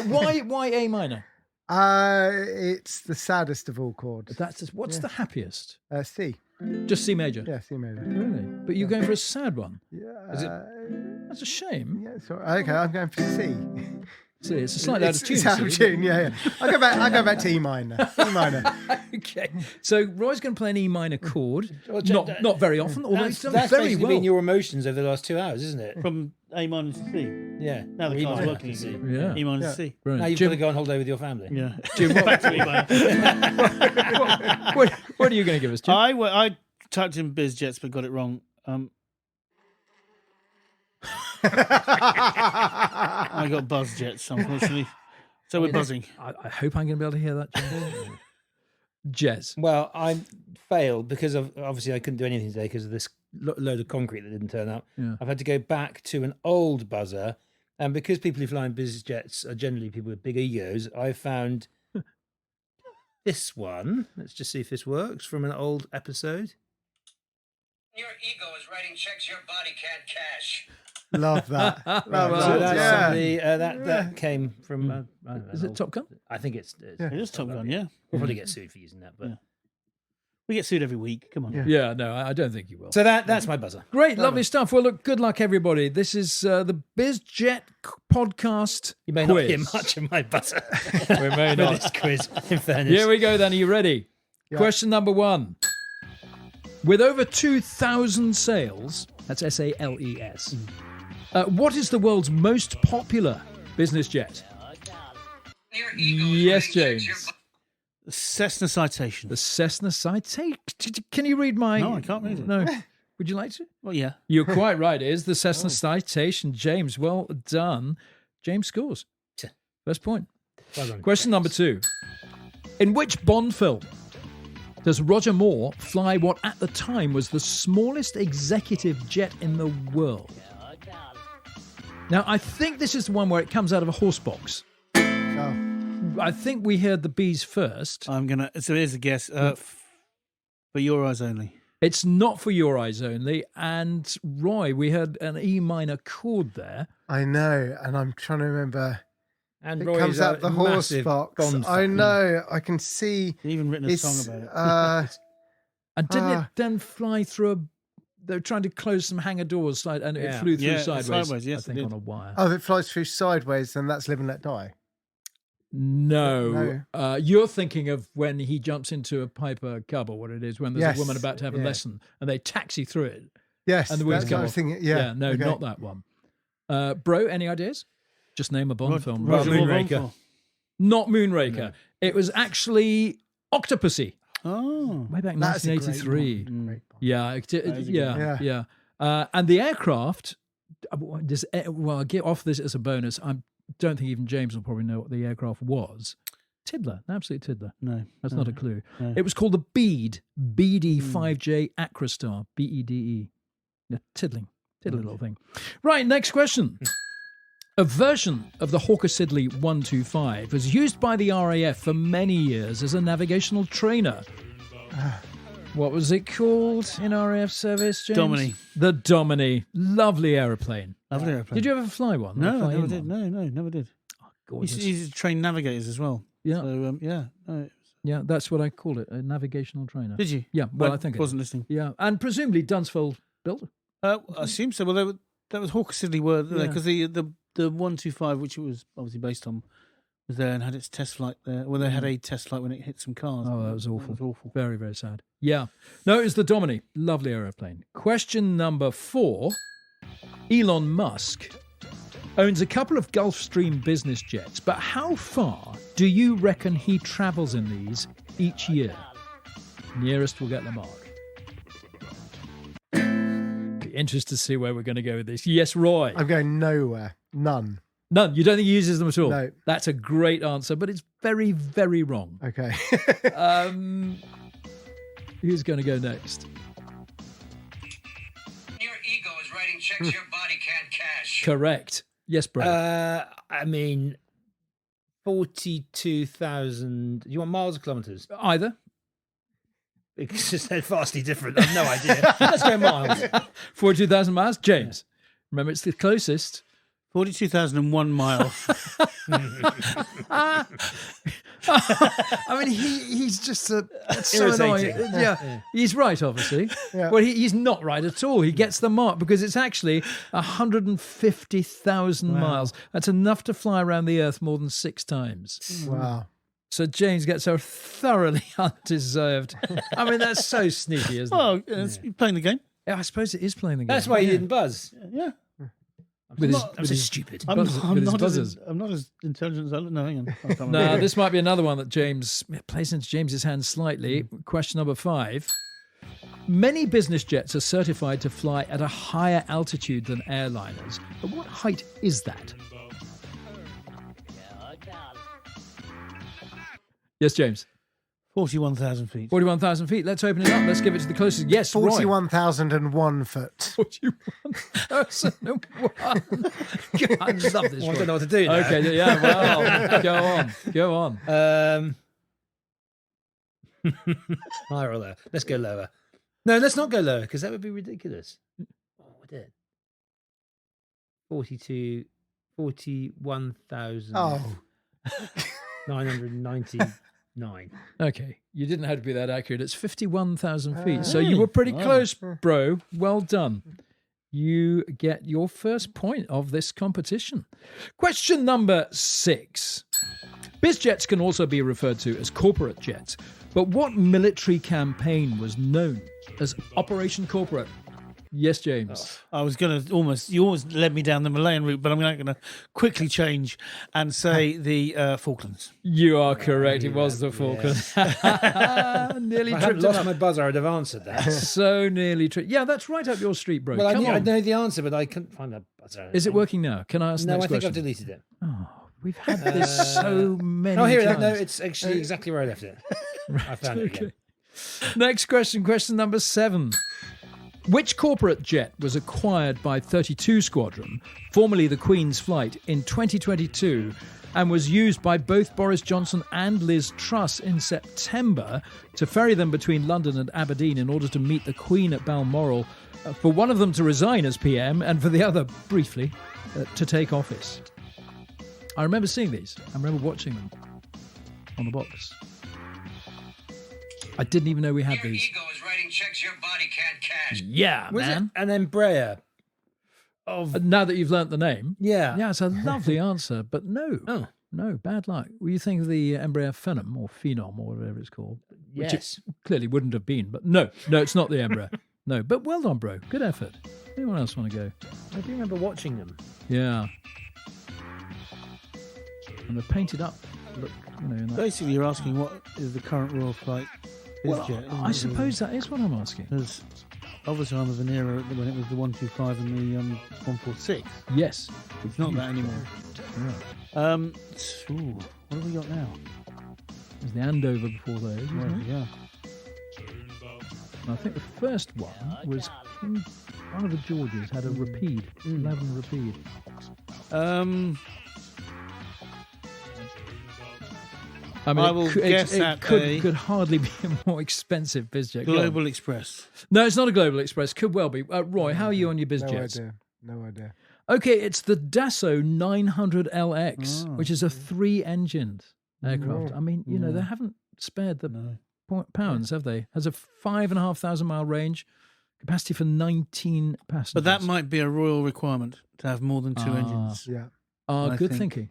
Speaker 1: Why A minor?
Speaker 2: It's the saddest of all chords.
Speaker 1: What's the happiest?
Speaker 2: C.
Speaker 1: Just C major.
Speaker 2: Yeah, C major.
Speaker 1: Really? But you're going for a sad one.
Speaker 2: Yeah.
Speaker 1: That's a shame.
Speaker 2: Yeah, sorry. Okay, I'm going for C.
Speaker 1: See, it's a slightly out of tune.
Speaker 2: It's out of tune, yeah. I'll go back to E minor. E minor.
Speaker 1: Okay. So Roy's going to play an E minor chord. Not very often, although he's done
Speaker 3: That's
Speaker 1: very
Speaker 3: basically
Speaker 1: well.
Speaker 3: been your emotions over the last 2 hours, isn't it?
Speaker 4: From A minor to C.
Speaker 3: Yeah.
Speaker 4: Now the
Speaker 3: E
Speaker 4: car's
Speaker 3: minor
Speaker 4: working.
Speaker 3: to C.
Speaker 1: Yeah.
Speaker 4: E minor to C.
Speaker 1: Brilliant.
Speaker 3: Now you've
Speaker 1: Jim,
Speaker 3: got to go on holiday with your family.
Speaker 4: Yeah.
Speaker 1: Jim,
Speaker 4: Back to E minor.
Speaker 1: what are you going to give us, Jim?
Speaker 4: I typed in biz jets but got it wrong. I got buzz jets, unfortunately. So we're buzzing.
Speaker 1: I hope I'm going to be able to hear that, Jim. Jez.
Speaker 3: Well, I failed because obviously I couldn't do anything today because of this load of concrete that didn't turn up.
Speaker 1: Yeah.
Speaker 3: I've had to go back to an old buzzer. And because people who fly in business jets are generally people with big egos, I found this one. Let's just see if this works from an old episode.
Speaker 7: Your ego is writing checks your body can't cash.
Speaker 2: Love that. Love
Speaker 3: So
Speaker 2: that.
Speaker 3: that's
Speaker 2: Yeah.
Speaker 3: somebody, that came from. I don't know,
Speaker 1: Is it Top Gun?
Speaker 3: I think it's.
Speaker 4: It is Top Gun, yeah.
Speaker 3: We'll probably get sued for using that, but
Speaker 4: Yeah. We get sued every week. Come on.
Speaker 1: Yeah, no, I don't think you will.
Speaker 3: so that's my buzzer.
Speaker 1: Great, lovely stuff. Well, look, good luck, everybody. This is the BizJet podcast
Speaker 3: You may
Speaker 1: quiz.
Speaker 3: not hear much of my buzzer
Speaker 1: We may
Speaker 3: for
Speaker 1: not.
Speaker 3: this quiz. In fairness,
Speaker 1: Here we go then. Are you ready?
Speaker 2: Yeah.
Speaker 1: Question number 1. With over 2,000 sales, that's SALES, what is the world's most popular business jet?
Speaker 7: Your ego is
Speaker 1: Yes,
Speaker 7: writing checks your
Speaker 1: James.
Speaker 4: The Cessna Citation.
Speaker 1: The Cessna Citation. Can you read my...
Speaker 4: No, I can't read it.
Speaker 1: No. Would you like to?
Speaker 4: Well, yeah.
Speaker 1: You're quite right. It is the Cessna Citation. James, well done. James scores. First point.
Speaker 3: Well done.
Speaker 1: Question number 2. In which Bond film does Roger Moore fly what at the time was the smallest executive jet in the world? Now, I think this is the one where it comes out of a horse box.
Speaker 2: Oh.
Speaker 1: I think we heard the bees first.
Speaker 4: So here's a guess. For your eyes only.
Speaker 1: It's not for your eyes only. And Roy, we heard an E minor chord there.
Speaker 2: I know, and I'm trying to remember.
Speaker 3: And
Speaker 2: It
Speaker 3: Roy
Speaker 2: comes
Speaker 3: is
Speaker 2: out
Speaker 3: a
Speaker 2: the horse
Speaker 3: massive
Speaker 2: box.
Speaker 3: Bond
Speaker 2: I
Speaker 3: fan.
Speaker 2: know. I can see.
Speaker 4: You've even written a
Speaker 2: It's
Speaker 4: song about it.
Speaker 1: And didn't it then fly through a... They were trying to close some hangar doors and it
Speaker 3: Yeah.
Speaker 1: flew through
Speaker 4: Yeah,
Speaker 1: sideways.
Speaker 4: sideways, yes,
Speaker 1: I
Speaker 4: it
Speaker 1: think
Speaker 4: did.
Speaker 1: on a wire.
Speaker 2: Oh, if it flies through sideways, then that's Live and Let Die.
Speaker 1: No. You're thinking of when he jumps into a Piper Cub or what it is, when there's
Speaker 2: Yes,
Speaker 1: a woman about to have a
Speaker 2: yeah.
Speaker 1: lesson and they taxi through it.
Speaker 2: Yes,
Speaker 1: And the wings
Speaker 2: that's
Speaker 1: go
Speaker 2: what I was
Speaker 1: off.
Speaker 2: thinking. Yeah,
Speaker 1: no,
Speaker 2: okay.
Speaker 1: not that one. Bro, any ideas? Just name a Bond film.
Speaker 4: Roger Moore
Speaker 3: Moonraker.
Speaker 4: Bond
Speaker 1: Not Moonraker. It was actually Octopussy.
Speaker 4: Oh.
Speaker 1: Way back
Speaker 2: That's a great
Speaker 1: 1983.
Speaker 2: one. Great one.
Speaker 1: Yeah, yeah. And the aircraft, I'll get off this as a bonus. I don't think even James will probably know what the aircraft was. Tiddler, an absolute tiddler.
Speaker 4: No.
Speaker 1: That's not a clue.
Speaker 4: No.
Speaker 1: It was called the Bede, BD5J Acrostar, BEDE. Yeah, tiddling little thing. Right, next question. A version of the Hawker Siddeley 125 was used by the RAF for many years as a navigational trainer. What was it called in RAF service, James?
Speaker 4: Domini.
Speaker 1: The Domini. Lovely airplane.
Speaker 4: Lovely airplane.
Speaker 1: Did you ever fly one?
Speaker 4: No,
Speaker 1: Fly
Speaker 4: never
Speaker 1: in
Speaker 4: did.
Speaker 1: one?
Speaker 4: No, never did.
Speaker 1: Gorgeous.
Speaker 4: You used to train navigators as well.
Speaker 1: Yeah.
Speaker 4: So, no.
Speaker 1: Yeah, that's what I called it, a navigational trainer.
Speaker 4: Did you?
Speaker 1: Yeah, well, I think it
Speaker 4: wasn't listening.
Speaker 1: Yeah, and presumably Dunsfold built it.
Speaker 4: I assume so. Well, that was Hawker Siddeley were there
Speaker 1: Yeah.
Speaker 4: because the 125, which it was obviously based on, was there and had its test flight there. Well, they had a test flight when it hit some cars.
Speaker 1: Oh, that was awful.
Speaker 4: That was awful.
Speaker 1: Very, very sad. Yeah. No, it was the Domini. Lovely aeroplane. Question number 4. Elon Musk owns a couple of Gulfstream business jets, but how far do you reckon he travels in these each year? Nearest will get the mark. Be interested to see where we're going to go with this. Yes, Roy.
Speaker 2: I'm going nowhere. None.
Speaker 1: None. You don't think he uses them at all?
Speaker 2: No.
Speaker 1: That's a great answer, but it's very, very wrong.
Speaker 2: Okay.
Speaker 1: Who's going to go next?
Speaker 7: Your ego is writing checks your body can't cash.
Speaker 1: Correct. Yes, Brad.
Speaker 3: I mean, 42,000. You want miles or kilometres?
Speaker 1: Either.
Speaker 3: Because they're vastly different. I've no idea. Let's go miles.
Speaker 1: 42,000 miles. James. Remember, it's the closest.
Speaker 4: 42,001 miles.
Speaker 1: I mean, he's just that's so
Speaker 3: Irritating.
Speaker 1: annoying. Yeah, he's right, obviously.
Speaker 2: Yeah.
Speaker 1: Well, he's not right at all. He gets the mark because it's actually 150,000 miles. That's enough to fly around the Earth more than 6 times.
Speaker 2: Wow.
Speaker 1: So James gets a thoroughly undeserved. I mean, that's so sneaky, isn't it?
Speaker 4: Oh, it's playing the game.
Speaker 1: Yeah, I suppose it is playing the game.
Speaker 3: That's why he didn't buzz.
Speaker 4: Yeah.
Speaker 1: With
Speaker 3: I'm so
Speaker 1: his
Speaker 3: stupid.
Speaker 4: I'm
Speaker 1: with his buzzers.
Speaker 4: not as intelligent as I look. No, hang on. I can't
Speaker 1: No,
Speaker 4: remember.
Speaker 1: this might be another one that James plays into James's hands slightly. Question number 5. Many business jets are certified to fly at a higher altitude than airliners. But what height is that? Yes, James.
Speaker 4: 41,000 feet.
Speaker 1: 41,000 feet. Let's open it up. Let's give it to the closest. Yes, Roy.
Speaker 2: 41,001 foot.
Speaker 1: 41,001. God, I love this.
Speaker 3: I don't
Speaker 1: Roy.
Speaker 3: know what to do now.
Speaker 1: Okay, yeah, well, go on.
Speaker 3: Higher or lower? Let's go lower. No, let's not go lower because that would be ridiculous. Oh, I did. 41,000.
Speaker 2: Oh.
Speaker 3: 999.
Speaker 1: Okay, you didn't have to be that accurate. It's 51,000 feet. So you were pretty close, bro. Well done. You get your first point of this competition. Question number 6. Bizjets can also be referred to as corporate jets. But what military campaign was known as Operation Corporate? Yes, James.
Speaker 4: I was going to you almost led me down the Malayan route, but I'm going to quickly change and say the Falklands.
Speaker 1: You are correct. It was the Falcons. Nearly
Speaker 3: I had
Speaker 1: tripped
Speaker 3: lost
Speaker 1: up.
Speaker 3: my buzzer. I'd have answered that.
Speaker 1: So nearly tripped. Yeah, that's right up your street, bro.
Speaker 3: Well,
Speaker 1: Come
Speaker 3: I
Speaker 1: on.
Speaker 3: know the answer, but I couldn't find a buzzer.
Speaker 1: Is it working now? Can I ask the
Speaker 3: No, I
Speaker 1: next
Speaker 3: think
Speaker 1: question?
Speaker 3: I've deleted it.
Speaker 1: Oh, we've had this so many
Speaker 3: Oh, here,
Speaker 1: times.
Speaker 3: no, it's actually exactly where I left it. I found it again.
Speaker 1: Next question number 7. Which corporate jet was acquired by 32 Squadron, formerly the Queen's Flight, in 2022 and was used by both Boris Johnson and Liz Truss in September to ferry them between London and Aberdeen in order to meet the Queen at Balmoral, for one of them to resign as PM and for the other, briefly, to take office? I remember seeing these. I remember watching them on the box. I didn't even know we had
Speaker 7: Your
Speaker 1: these.
Speaker 7: ego is writing checks your body can't cash.
Speaker 1: Yeah,
Speaker 3: Was
Speaker 1: man.
Speaker 3: it an Embraer? Of
Speaker 1: Now that you've learnt the name,
Speaker 3: yeah.
Speaker 1: yeah, it's a lovely answer, but no.
Speaker 3: Oh.
Speaker 1: No, bad luck. Well, you think of the Embraer Phenom or Phenom or whatever it's called. Which
Speaker 3: Yes.
Speaker 1: it clearly wouldn't have been, but no, it's not the Embraer. No, but well done, bro. Good effort. Anyone else want to go?
Speaker 3: I do remember watching them.
Speaker 1: Yeah. And they're painted up. Look, in that.
Speaker 4: Basically, you're asking what is the current Royal Flight
Speaker 1: Well,
Speaker 4: bizjet, isn't
Speaker 1: I
Speaker 4: it,
Speaker 1: suppose that is what I'm asking.
Speaker 4: Because obviously I'm of an era when it was the 125 and the 146.
Speaker 1: Yes.
Speaker 4: It's not that anymore. What have we got now?
Speaker 1: There's the Andover before those, isn't it?
Speaker 4: Yeah.
Speaker 1: And I think the first one was one of the Georges had a Rapide, 11 Rapide. I mean,
Speaker 4: I will guess at a
Speaker 1: could hardly be a more expensive bizjet. Go on.
Speaker 4: Global Express.
Speaker 1: No, it's not a Global Express. Could well be. Roy, how are you on your bizjets?
Speaker 2: No idea.
Speaker 1: Okay, it's the Dassault 900LX, which is a 3-engined aircraft. I mean, they haven't spared the pounds, have they? Has a 5,500 mile range, capacity for 19 passengers.
Speaker 4: But that might be a royal requirement to have more than 2 engines.
Speaker 2: Yeah.
Speaker 1: Good
Speaker 4: I think.
Speaker 1: thinking.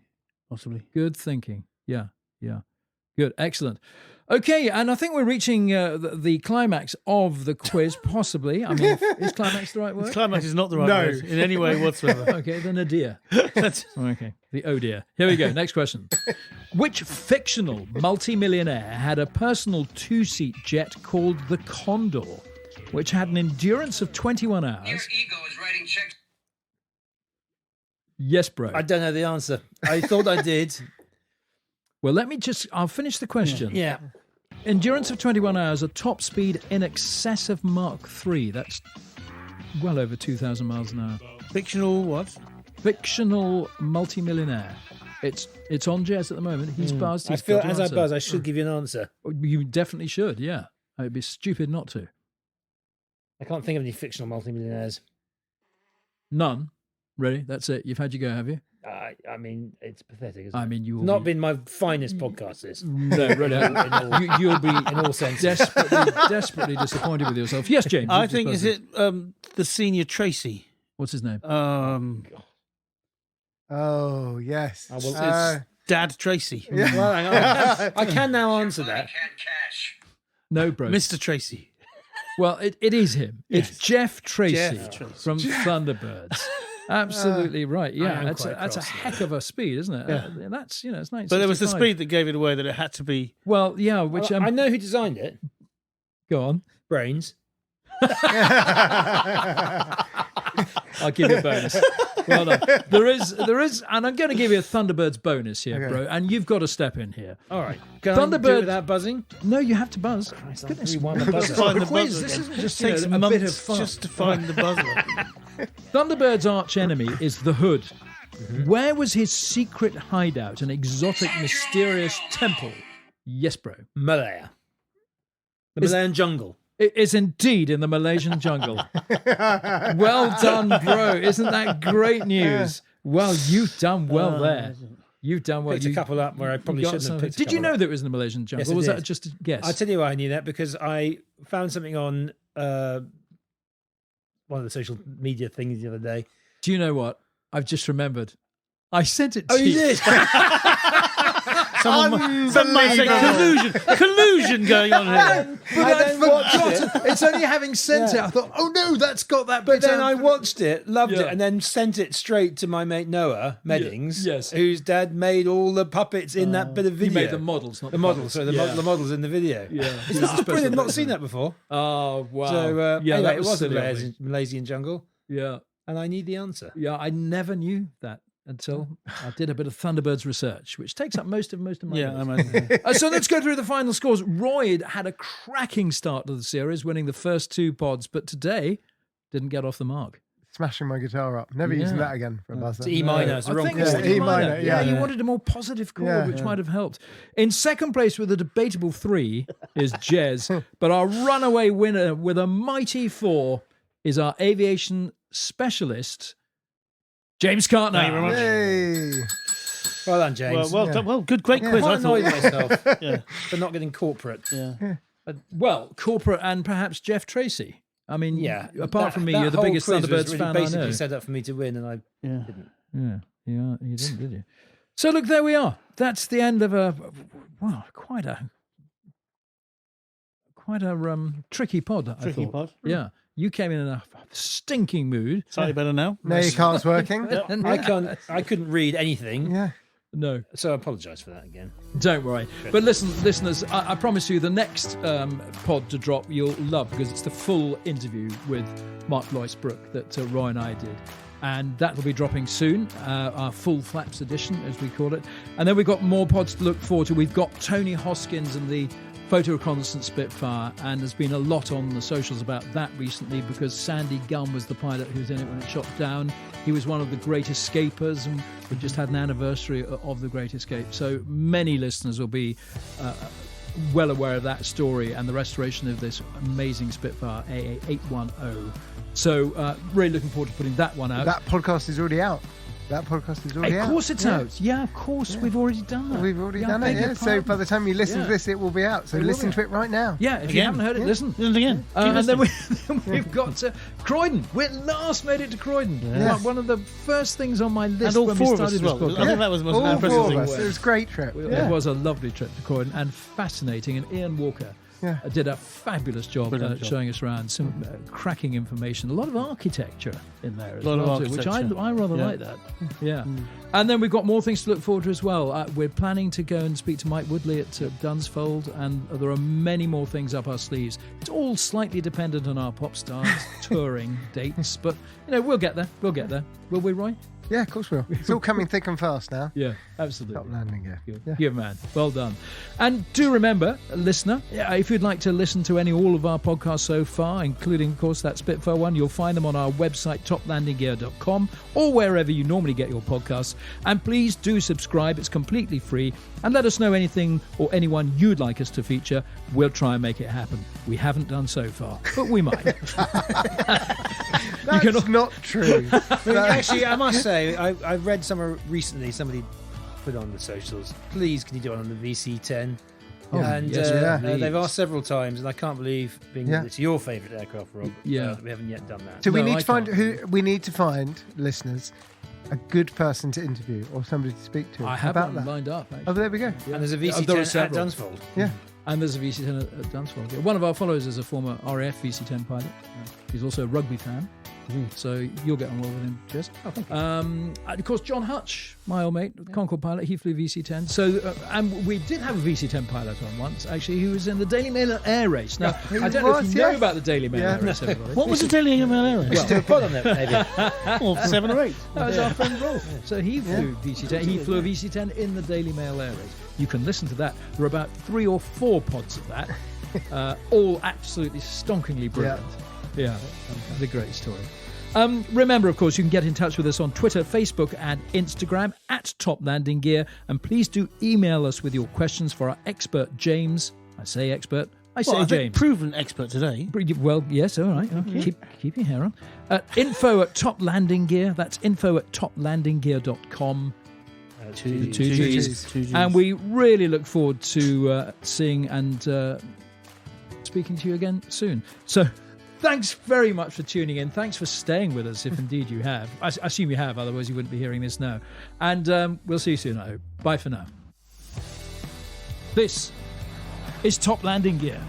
Speaker 4: Possibly.
Speaker 1: Good thinking. Yeah. Good, excellent. Okay, and I think we're reaching the climax of the quiz, possibly. I mean, is climax the right word?
Speaker 4: Climax is not the right word in any way whatsoever.
Speaker 1: Okay, then a dear. Okay, the oh dear. Here we go, next question. Which fictional multimillionaire had a personal two-seat jet called the Condor, which had an endurance of 21
Speaker 7: Your
Speaker 1: hours?
Speaker 7: ego is writing checks.
Speaker 1: Yes, bro.
Speaker 3: I don't know the answer. I thought I did.
Speaker 1: Well, I'll finish the question.
Speaker 3: Yeah.
Speaker 1: Endurance of 21 hours, a top speed in excess of Mach 3. That's well over 2,000 miles an hour.
Speaker 4: Fictional what?
Speaker 1: Fictional multimillionaire. It's on Jez at the moment. He's buzzed.
Speaker 3: I
Speaker 1: He's
Speaker 3: feel
Speaker 1: got to
Speaker 3: as I
Speaker 1: answer.
Speaker 3: buzz, I should give you an answer.
Speaker 1: You definitely should, yeah. It'd be stupid not to.
Speaker 3: I can't think of any fictional multimillionaires.
Speaker 1: None. Ready? That's it. You've had your go, have you?
Speaker 3: I mean, it's pathetic. Isn't
Speaker 1: I
Speaker 3: it?
Speaker 1: mean, you will
Speaker 3: Not
Speaker 1: be...
Speaker 3: been my finest podcast. This.
Speaker 1: No, really. You'll be
Speaker 3: In all senses.
Speaker 1: desperately disappointed with yourself. Yes, James.
Speaker 4: I
Speaker 1: you've
Speaker 4: think,
Speaker 1: just
Speaker 4: is
Speaker 1: buzzed
Speaker 4: it the senior Tracy?
Speaker 1: What's his name?
Speaker 2: Oh, yes.
Speaker 3: Oh, well,
Speaker 4: It's Dad Tracy.
Speaker 3: Well, hang on. I can now answer that.
Speaker 7: Can't cash.
Speaker 1: No, bro.
Speaker 4: Mr. Tracy.
Speaker 1: Well, it is him. It's Jeff Tracy,
Speaker 4: Jeff Tracy.
Speaker 1: from Thunderbirds. Absolutely right. Yeah,
Speaker 3: am
Speaker 1: that's
Speaker 3: quite
Speaker 1: a
Speaker 3: cross
Speaker 1: heck of a speed, isn't it?
Speaker 4: Yeah.
Speaker 1: That's it's 1965.
Speaker 4: But there was the speed that gave it away that it had to be.
Speaker 1: Well, yeah. Which
Speaker 3: I know who designed it.
Speaker 1: go on.
Speaker 3: Brains.
Speaker 1: I'll give you a bonus. Well done. There is, and I'm going to give you a Thunderbirds bonus here, bro. And you've got to step in here.
Speaker 3: All right. Can I do
Speaker 1: Thunderbird-
Speaker 3: it without buzzing?
Speaker 1: No, you have to buzz.
Speaker 3: Goodness, rewind the buzzer.
Speaker 4: Find the
Speaker 1: quiz.
Speaker 4: buzzer
Speaker 1: This
Speaker 4: again.
Speaker 1: isn't just
Speaker 4: Takes
Speaker 1: a
Speaker 4: months
Speaker 1: bit of fun.
Speaker 4: just to find the buzzer.
Speaker 1: Thunderbird's arch enemy is the Hood. Where was his secret hideout, an exotic, mysterious temple? Yes, bro.
Speaker 3: Malaya. The Malayan jungle.
Speaker 1: It is indeed in the Malaysian jungle. Well done, bro. Isn't that great news? Well, you've done well there. You've done well.
Speaker 3: Picked a couple up where I probably
Speaker 1: got
Speaker 3: shouldn't have
Speaker 1: something.
Speaker 3: picked a
Speaker 1: Did you
Speaker 3: couple
Speaker 1: know
Speaker 3: up.
Speaker 1: that it was in the Malaysian jungle?
Speaker 3: Yes, I
Speaker 1: or was
Speaker 3: did.
Speaker 1: that just a guess?
Speaker 3: I'll tell you why I knew that, because I found something on one of the social media things the other day.
Speaker 1: Do you know what? I've just remembered. I sent it to
Speaker 3: Oh, you did?
Speaker 4: Someone might say collusion going on here.
Speaker 1: But
Speaker 3: I
Speaker 1: I'd
Speaker 3: then watched
Speaker 1: forgotten. It's only having sent it. I thought, oh no, that's got that
Speaker 3: But
Speaker 1: bit
Speaker 3: then
Speaker 1: out.
Speaker 3: I watched it, loved
Speaker 1: Yeah.
Speaker 3: it, and then sent it straight to my mate Noah Meddings,
Speaker 1: yes.
Speaker 3: whose dad made all the puppets in that bit of
Speaker 1: You
Speaker 3: video.
Speaker 1: made the models, not
Speaker 3: The models, so the
Speaker 1: Yeah.
Speaker 3: models in the video.
Speaker 1: Yeah.
Speaker 3: It's not brilliant. Not seen that before.
Speaker 1: Oh wow.
Speaker 3: So
Speaker 1: yeah,
Speaker 3: anyway,
Speaker 1: that
Speaker 3: it
Speaker 1: was
Speaker 3: was the
Speaker 1: silly of me.
Speaker 3: Malaysian jungle,
Speaker 1: Yeah.
Speaker 3: and I need the answer.
Speaker 1: Yeah, I never knew that until I did a bit of Thunderbirds research, which takes up most of my
Speaker 4: Yeah,
Speaker 1: notes.
Speaker 4: I imagine.
Speaker 1: So let's go through the final scores. Roy had a cracking start to the series, winning the first two pods, but today didn't get off the mark.
Speaker 2: Smashing my guitar up. Never using that again for a buzzer.
Speaker 3: It's E minor. It's the
Speaker 1: I
Speaker 3: wrong
Speaker 1: think
Speaker 3: chord.
Speaker 1: it's
Speaker 2: Yeah,
Speaker 1: the
Speaker 2: E
Speaker 1: minor.
Speaker 2: minor,
Speaker 1: Yeah,
Speaker 2: yeah.
Speaker 1: you wanted a more positive chord,
Speaker 2: Yeah,
Speaker 1: which
Speaker 2: yeah.
Speaker 1: might have helped. In second place with a debatable 3 is Jez, but our runaway winner with a mighty 4 is our aviation specialist, James Cartner.
Speaker 4: Thank you very much.
Speaker 2: Hey.
Speaker 3: Well done, James.
Speaker 4: Well done. Well, good, great
Speaker 3: I'm
Speaker 4: quiz. I
Speaker 3: quite annoyed
Speaker 4: thought.
Speaker 3: myself
Speaker 4: Yeah,
Speaker 3: for not getting corporate.
Speaker 4: yeah.
Speaker 1: Well, corporate and perhaps Jeff Tracy. I mean,
Speaker 3: Yeah.
Speaker 1: apart from me,
Speaker 3: that
Speaker 1: you're the
Speaker 3: whole
Speaker 1: biggest
Speaker 3: quiz was
Speaker 1: Thunderbirds
Speaker 3: really
Speaker 1: fan I
Speaker 3: basically
Speaker 1: know.
Speaker 3: set up for me to win, and I
Speaker 4: Yeah.
Speaker 3: didn't.
Speaker 1: Yeah, you didn't, did you? So look, there we are. That's the end of quite a tricky pod. I
Speaker 4: Tricky
Speaker 1: thought.
Speaker 4: pod.
Speaker 1: Yeah, you came in a stinking mood.
Speaker 4: Slightly better now.
Speaker 2: Now your car's working.
Speaker 3: I couldn't read anything,
Speaker 2: Yeah.
Speaker 1: No,
Speaker 3: so I apologise for that again.
Speaker 1: don't worry. But listen, listeners, I promise you the next pod to drop you'll love, because it's the full interview with Mark Bois-Brooke that Roy and I did. And that will be dropping soon, our full Flaps edition, as we call it. And then we've got more pods to look forward to. We've got Tony Hoskins and the photo reconnaissance Spitfire, and there's been a lot on the socials about that recently, because Sandy Gunn was the pilot who was in it when it shot down. He was one of the great escapers, and we just had an anniversary of the Great Escape. So many listeners will be well aware of that story and the restoration of this amazing Spitfire AA810. So really looking forward to putting that one out.
Speaker 2: That podcast is already out. That podcast is already out.
Speaker 1: Of course it's out. Yeah, of course. We've already done that.
Speaker 2: We've already
Speaker 1: I
Speaker 2: done it,
Speaker 1: beg your
Speaker 2: yeah. So
Speaker 1: pardon.
Speaker 2: by the time you listen to this, it will be out. So listen to it right now.
Speaker 1: Yeah, if you
Speaker 4: Again.
Speaker 1: haven't heard it, listen.
Speaker 4: Listen again.
Speaker 1: And then we've got Croydon. We at last made it to Croydon.
Speaker 2: Yes.
Speaker 1: One of the first things on my list
Speaker 4: And all
Speaker 1: when we
Speaker 4: four of us
Speaker 1: started
Speaker 4: as
Speaker 1: this
Speaker 4: well.
Speaker 1: podcast.
Speaker 4: I think that was the most
Speaker 2: All
Speaker 4: impressive
Speaker 2: four of
Speaker 4: thing.
Speaker 2: us. It was a great trip.
Speaker 1: It was a lovely trip to Croydon and fascinating. And Ian Walker did a fabulous job showing us around some cracking information. A lot of architecture in there as well, too, which I rather like that. Yeah. And then we've got more things to look forward to as well. We're planning to go and speak to Mike Woodley at Dunsfold, and there are many more things up our sleeves. It's all slightly dependent on our pop stars touring dates, but we'll get there. We'll get there. Will we, Roy?
Speaker 2: Yeah, of course we will. It's all coming thick and fast now.
Speaker 1: Yeah, absolutely.
Speaker 2: Top landing gear.
Speaker 1: Good man. Well done. And do remember, listener, if you'd like to listen to all of our podcasts so far, including, of course, that Spitfire one, you'll find them on our website, toplandinggear.com, or wherever you normally get your podcasts. And please do subscribe. It's completely free. And let us know anything or anyone you'd like us to feature. We'll try and make it happen. We haven't done so far, but we might.
Speaker 2: That's not true.
Speaker 3: Actually, I must say, I read somewhere recently, somebody put on the socials, please can you do it on the VC-10? And they've asked several times, and I can't believe, being that it's your favourite aircraft, Rob, that we haven't yet done that.
Speaker 2: So we need to find listeners a good person to interview or somebody to speak to.
Speaker 1: I have
Speaker 2: about
Speaker 1: one
Speaker 2: that.
Speaker 1: lined up, actually.
Speaker 2: Oh, there we go.
Speaker 3: And there's a VC-10
Speaker 1: there are
Speaker 3: at
Speaker 1: several.
Speaker 3: Dunsfold.
Speaker 2: Yeah.
Speaker 1: And there's a VC-10 at Dunsfold. One of our followers is a former RAF VC-10 pilot. He's also a rugby fan. So you'll get on well with him, Jess.
Speaker 3: Oh, thank you.
Speaker 1: And of course, John Hutch, my old mate, Concorde pilot, he flew VC-10. So, and we did have a VC-10 pilot on once, actually, who was in the Daily Mail air race. Now, I don't know if you know about the Daily Mail air race, everybody.
Speaker 4: What was the Daily Mail air race?
Speaker 3: Well, do a pod on it, maybe.
Speaker 4: Or 7 or 8.
Speaker 1: That was our friend Rolf. So he flew VC-10. He flew a VC-10 in the Daily Mail air race. You can listen to that. There are about 3 or 4 pods of that, all absolutely stonkingly brilliant. Yeah, the great story. Remember, of course, you can get in touch with us on Twitter, Facebook, and Instagram at Top Landing Gear. And please do email us with your questions for our expert, James. I say expert. I say James.
Speaker 4: Proven expert today.
Speaker 1: Well, yes, all right. Okay. Keep your hair on. Info at Top Landing Gear. That's info at toplandinggear.com. Two Gs. And we really look forward to seeing and speaking to you again soon. So thanks very much for tuning in. Thanks for staying with us, if indeed you have. I assume you have, otherwise you wouldn't be hearing this now. And we'll see you soon, I hope. Bye for now. This is Top Landing Gear.